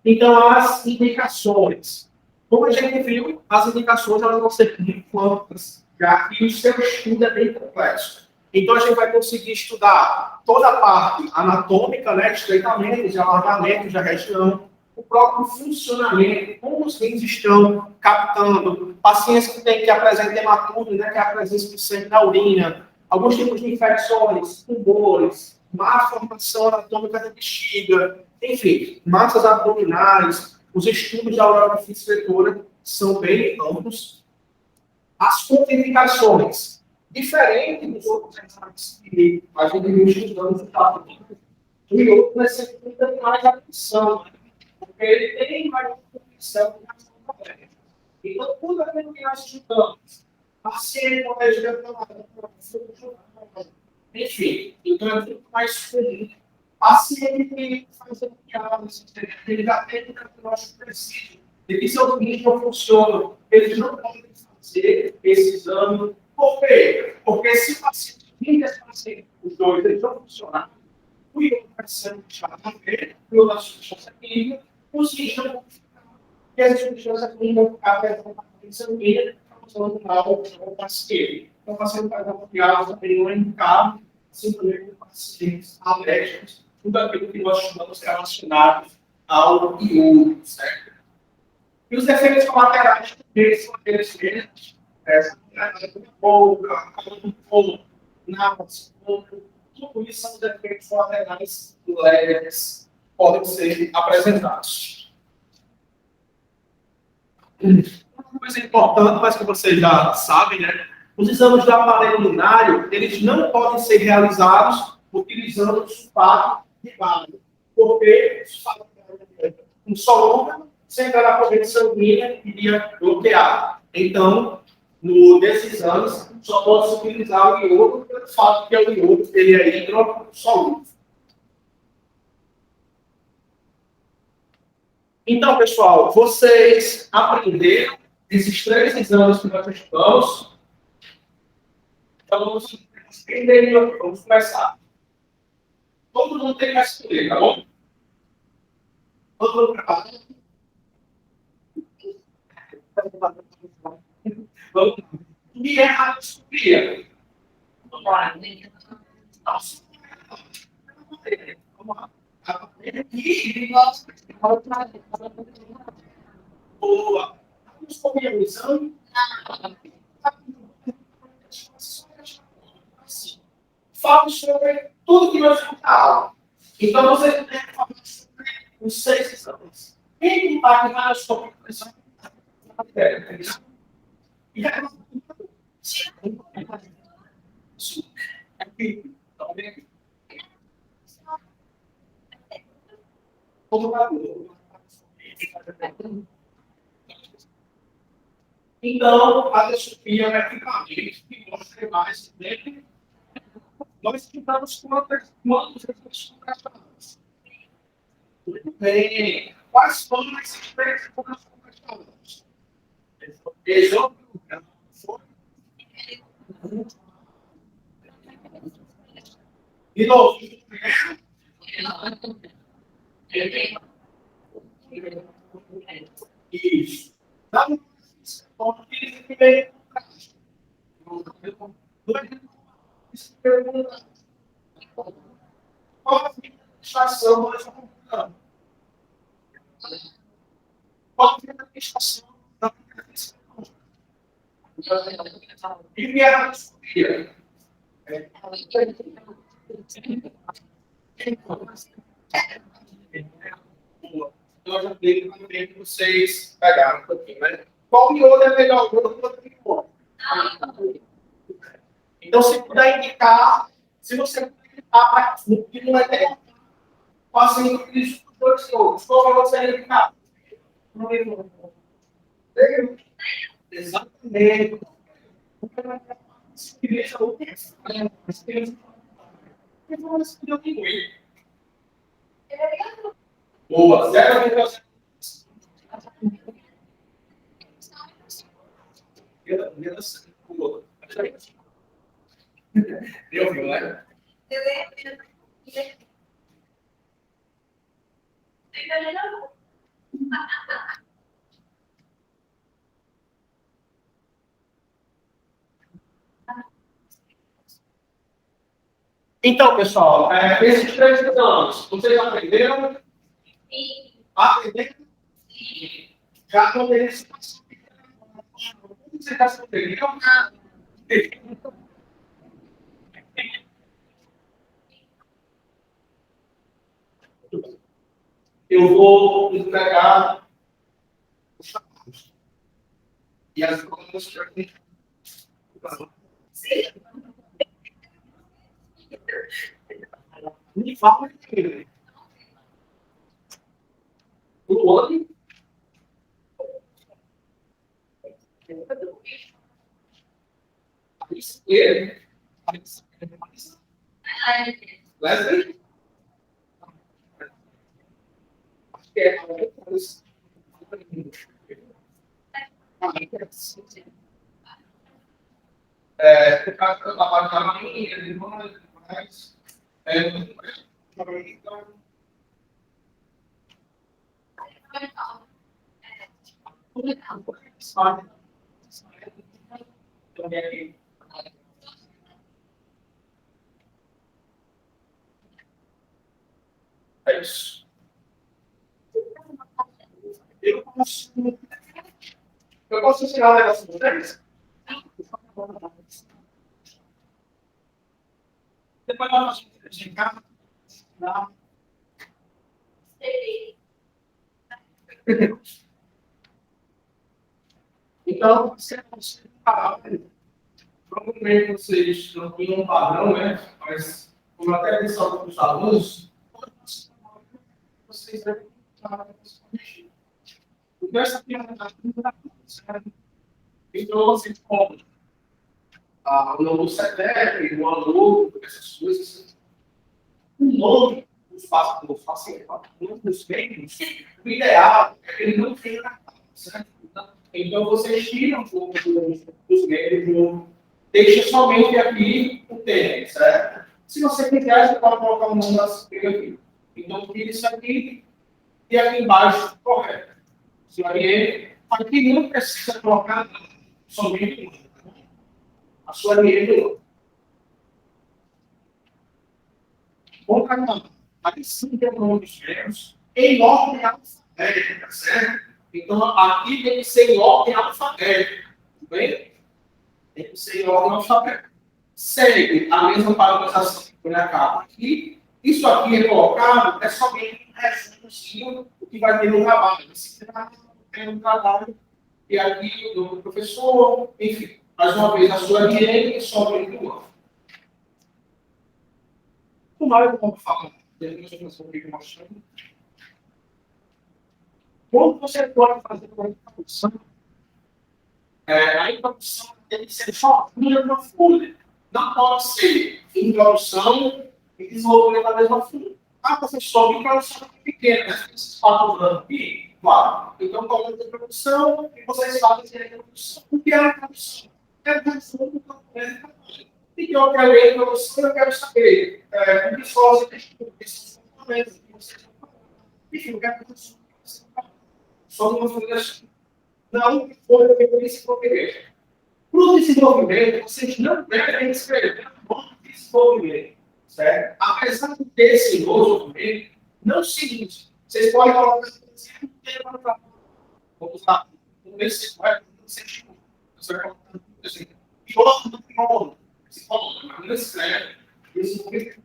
Então, as indicações. Como a gente viu, as indicações elas vão ser muito amplas, já que o seu estudo é bem complexo. Então, a gente vai conseguir estudar toda a parte anatômica, né, estreitamento, de alargamento da região, o próprio funcionamento, como os rins estão captando, pacientes que apresentam hematúria, né, que é a presença de sangue na urina, alguns tipos de infecções, tumores, má formação anatômica da bexiga, enfim, massas abdominais, os estudos da urografia inspetora são bem amplos. As contraindicações, diferente dos outros exames que a gente viu estudando no estado, o outro necessita mais atenção, porque ele tem mais condição de ação completa. Então, tudo aquilo que nós estudamos, paciente, enfim, então é muito mais comum. Paciente que faz piadas, ele já tem um diagnóstico preciso de que seu rins não funciona, eles não podem fazer esse exame. Por quê? Porque se o paciente e esse paciente, os dois, eles não funcionarem, o iônio vai ser puxado também, pela substância química, os rins não vão ficar, e as substâncias químicas vão ficar presentes na corrente sanguínea, causando mal ao paciente. Então, o paciente vai dar piadas também não é indicado, simplesmente pacientes alérgicos, tudo aquilo que nós chamamos relacionado ao iodo, certo? E os efeitos colaterais também são aqueles mesmos, boca, tudo isso são os efeitos colaterais leves, podem ser apresentados. Uma coisa importante, mas que vocês já sabem, né? Os exames do aparelho urinário, eles não podem ser realizados utilizando sulfato de bário, porque o sulfato de bário é um solúvel, sem entrar na corrente sanguínea, iria bloquear. Então, nesses exames, só pode-se utilizar o iodo, pelo fato que o iodo ele é hidrossolúvel. Então, pessoal, vocês aprenderam esses 3 exames que nós estudamos. Então, vamos começar. Todo mundo tem que escolher, tá bom? Todo mundo preparado? Vamos. E é a disciplina. Vamos lá. Vamos lá. Boa. Vamos comer a missão. Falo sobre tudo que nós falamos. Então, você tem que falar sobre os 6 exames. Quem está aqui na sua compreensão? E é aqui. Então, a distopia é equipamento que mostra mais dele. Nós estudamos quantos recursos contrastados. Muito bem. Quais foram esses 3 recursos contrastados? De novo, Isso. Dá uma que vem. Qual a administração nós vamos mudar? Qual a administração da aplicação? E vier discutir. Eu já dei também que vocês pegaram um pouquinho, né? Qual iodo é melhor iodo que outro iodo? Então, se puder indicar, se você puder indicar, no que não é melhor, passem por isso dos dois iodos. Qual você vai indicar? Exatamente. Boa, 0,5. Eu vi, né? Então, pessoal, esses 3 anos, vocês aprenderam? Sim. Aprenderam? Sim. Já poderia se passar. Você já se aprendeu? Eu vou entregar os trabalhos. E as coisas que eu tenho. Sim. Me fala que o outro. Ele. Leslie? Acho que é qualquer coisa. É isso. Eu posso tirar o negócio de vocês? Depois nós vamos chegar. Então, se você provavelmente vocês não tinham um padrão, né? Mas, como até disse aos alunos, vocês devem estar corrigindo. Porque essa aqui é uma certo? Então, vocês como o nome do CETEP, o aluno, essas coisas. O nome dos pacientes, dos membros, o ideal é que ele não tenha cartão, certo? Então, vocês tiram um pouco dos membros, deixa somente aqui o tema, certo? Se você quiser, você pode colocar o nome da CPI aqui. Então, tira isso aqui e aqui embaixo, correto. Se aqui não precisa colocar somente o nome. A sua linha Bom, caramba, aqui sim tem o nome dos membros em ordem alfabética, certo? Então, aqui tem que ser em ordem alfabética, tudo bem? Tem que ser em ordem alfabética. Segue a mesma padronização que foi na capa aqui. Isso aqui é colocado, é somente um resumozinho do que vai ter no trabalho. Esse tem um trabalho, e aqui o nome do professor, enfim. Mais uma vez, a sua direita e somente o nome. O nome, como fala, quando você pode fazer uma introdução, a introdução tem que ser só uma folha. Não pode ser introdução e desenvolvimento da mesma folha. Professor, uma introdução pequena, né? Vocês falam aqui, claro. Então, coloca a introdução e vocês fazem a introdução. O que é a introdução? É o resumo do documento. E que eu quero ler a introdução, eu quero saber o que são as Enfim, eu quero que só uma fundação. Não foi o que eu disse para o para o desenvolvimento, vocês não devem escrever o nome de desenvolvimento, certo? Apesar de ter esse desenvolvimento, não é o seguinte, vocês podem colocar um tema para vamos lá, no mês você vai você vai colocar assim, e outro do nome, se coloca, mas não escreve, desenvolvimento.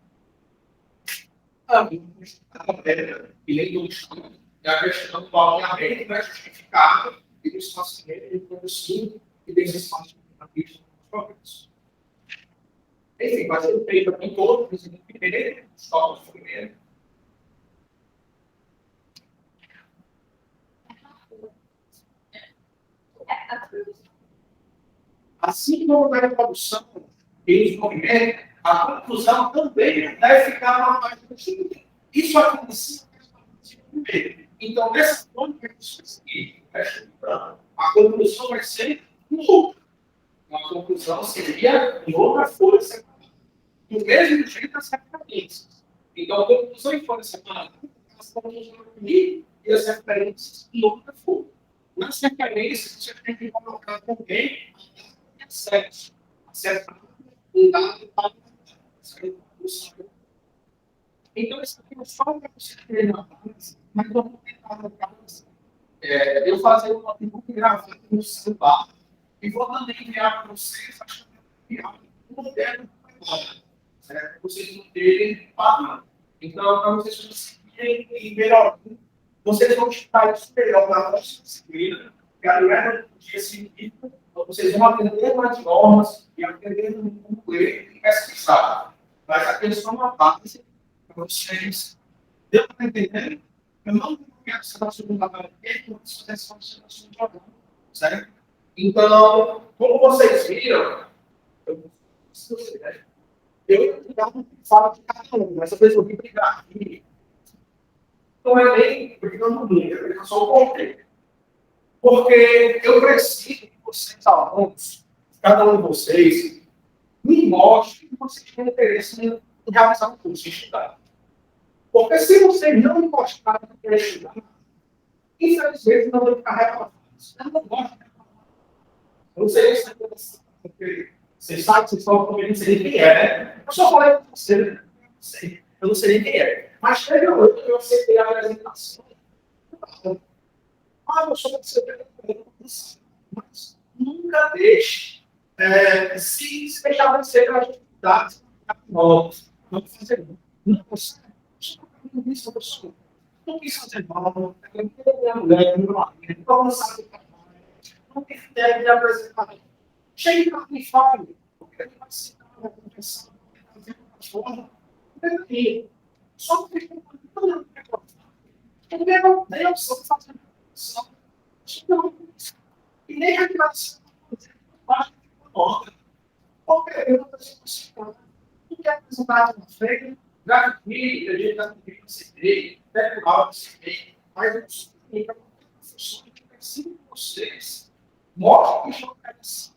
E nem do estudo, é a questão do avaliamento vai justificado e do espaçamento de produção e desse espaço de pista dos progressos. Enfim, vai ser feito em todo o primeiro, estoque de primeiro. Assim como na produção e desenvolvimento, a conclusão também deve ficar na parte do estudo. Isso acontece no primeiro. Então, dessa forma, que a gente conseguir a conclusão vai ser outra. A conclusão seria em outra folha separada. Do mesmo jeito as referências. Então, a conclusão em folha separada, elas estão aqui e as referências em outra folha. Nas referências, você tem que colocar também acesso. Acesso a um dado para então, isso aqui é só para você ter uma base, mas vamos tentar colocar assim. Eu fazer uma pergunta gravada no celular e vou também enviar para vocês, acho que é um modelo para vocês não terem padrão. Então, para vocês conseguirem ir melhorando, vocês vão estar isso melhor na nossa disciplina, que a galera do dia seguinte, vocês vão aprender mais normas e aprender como ler e pesquisar. Mas a questão é uma base para vocês. Deu para entender? Eu não quero ser na segunda parte, eu vou fazer só na segunda parte, certo? Então, como vocês viram, eu não falo de cada um, mas eu resolvi brigar aqui. Não é nem brigando muito, é brigando só o contexto. Porque eu preciso que vocês, alunos, cada um de vocês, me mostre que vocês têm interesse em realizar um curso de estudar. Porque se vocês não me mostrarem que querem estudar, infelizmente não vão ficar reprovados. Eu não gosto de reprovar. Eu não sei se é interessante, porque vocês sabem que vocês estão comigo, não sei nem quem é, né? Eu só falei com você, eu não sei nem quem é. Mas teve um outro que eu aceitei a apresentação. Eu sou você, mas nunca deixe se deixar vencer para atividades novas. Não fazer não você não quis fazer não quis fazer mal, não não sabe não tem ideia de apresentar. Chegue para mim e fale, porque ele vai se dar uma conversa, fazer uma forma, só que ele não tem a opção de fazer não. E nem a criação porque eu não estou não quer apresentar na frente, grafite, a gente está com o CD, tecnologia, CD, mas eu sou para função que ensino vocês. Mostre que estão interessados.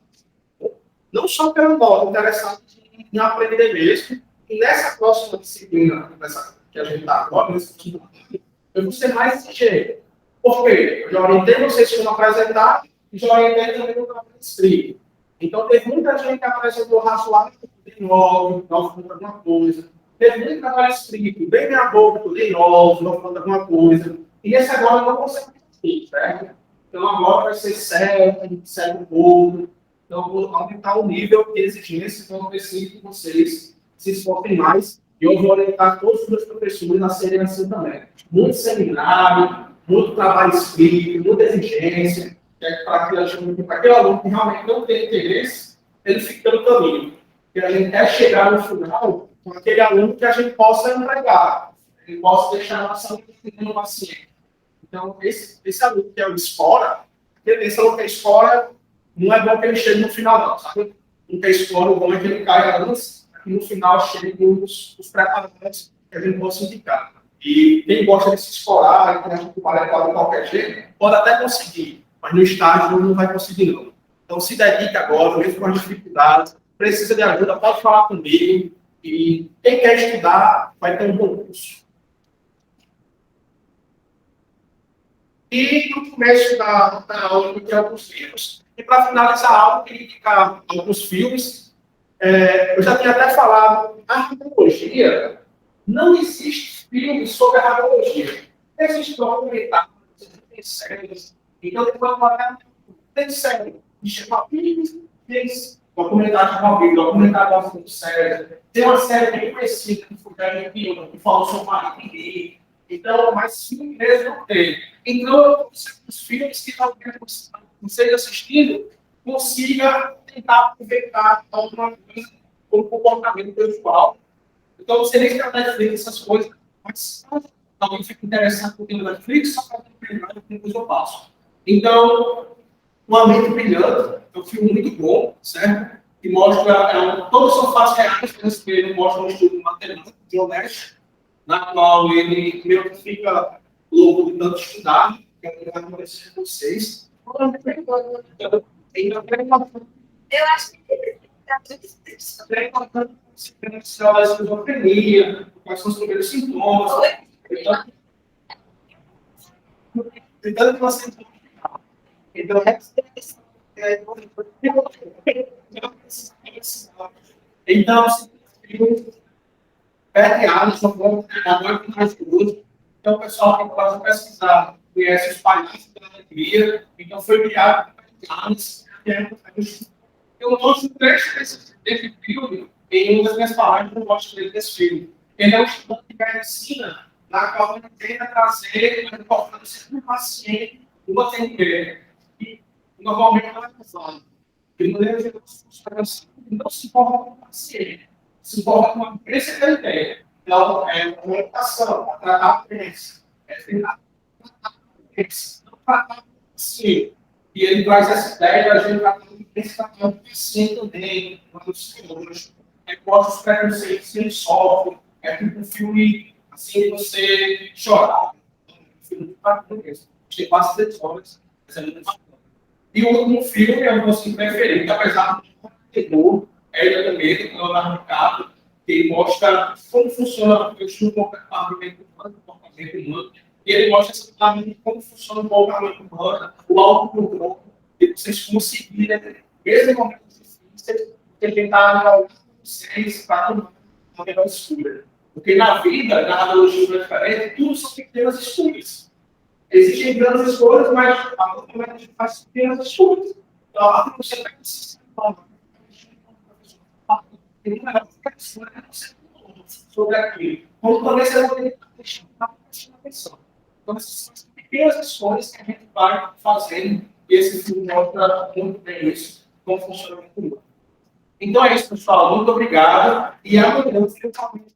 Não só pelo modo interessado em aprender mesmo, e nessa próxima disciplina que a gente está agora, eu vou ser mais exigente. Por quê? Eu já orientei vocês como apresentar e já orientei também no trabalho escrito. Então, teve muita gente que apresentou razoável, de novo, falando alguma coisa. Teve muito trabalho escrito, bem minha boca, de novo, falando alguma coisa. E esse agora não consegue fazer, certo? Então, agora vai ser sério um pouco. Então, vou aumentar o nível de exigência, então eu preciso que vocês se esforcem mais. E eu vou orientar todos os meus professores a serem assim também. Muito seminário, muito trabalho escrito, muita exigência, para aquele aluno que realmente não tem interesse, ele fica pelo caminho. Porque a gente quer chegar no final com aquele aluno que a gente possa entregar, ele possa deixar a nossa no paciente. Então, esse aluno que é o espora, esse aluno que é espora, não é bom que ele chegue no final, não, sabe? Não tem espora, o bom é que ele caia antes, e no final chegue os preparados que a gente possa indicar. E quem gosta de se explorar, que a gente vai de qualquer jeito, pode até conseguir, mas no estágio não vai conseguir, não. Então, se dedique agora, mesmo com as dificuldades, precisa de ajuda, pode falar comigo. E quem quer estudar vai ter um bom curso. E no começo da aula eu tinha alguns filmes, e para finalizar a aula eu queria indicar alguns filmes. Eu já tinha até falado, a radiologia, não existe filme sobre a radiologia. Existe documentários, tem séries, então depois tem série, chama filmes, tem documentário de Malvino, documentário de série. Tem uma série bem conhecida que foi que falou sobre Marie Curie. Então, mas filme mesmo não tem. Então, os filmes que talvez não seja assistido, consiga tentar aproveitar alguma coisa como comportamento pessoal. Então, você nem está na Netflix, essas coisas, mas alguém fica interessado por ter Netflix, só para treinar, depois eu passo. Então, Uma Mente Brilhante é um filme muito bom, certo? Que mostra, todos são fatos reais, mas ele mostra um estudo matemático de honesto, na qual ele meio que fica louco de tanto estudar, que vai acontecer com vocês. Eu acho que É importante se pensar na esquizofrenia, quais são os primeiros sintomas. Tentando que você. Então, perde anos, não pode trabalhar com mais uso. Então, o pessoal que pode pesquisar, conhece os palhaços da alegria, então foi criado há anos. Eu mostro três desse filme em uma das minhas palavras, eu mostro desse filme. Ele é um estudante de medicina, na qual ele tenta trazer a importância do paciente no atendimento. E, normalmente, não é usado. De maneira geral, não se importa com o paciente, se importa com a empresa que ele tem. Então, é uma orientação para tratar a doença. Tratar a doença, não tratar o paciente. E ele traz essa ideia de a gente tratar o paciente também, nos filmes. Mostra os preconceitos que ele sofre. É tipo um filme assim, você chorar. Um filme de português. Tem quase 3 horas. E o último filme é o meu preferido, apesar de terror, é também do Leonardo DiCaprio, que mostra como funciona o comportamento humano, e ele mostra exatamente como funciona o comportamento humano, o autocontrole, e vocês conseguirem, mesmo em momentos difíceis, tentar olhar vocês para uma melhor escolha. Porque na vida, na analogia diferente, tudo são pequenas escolhas. Existem grandes escolhas, mas a outra a gente faz pequenas escolhas. Então, a você pega um sistema sobre aquilo. Como também você vai ter que prestar atenção. Então, essas são as pequenas escolhas que a gente vai fazendo, e esse filme mostra muito bem isso, como funciona o mundo. Então é isso, pessoal. Muito obrigado. E amanhã, finalmente,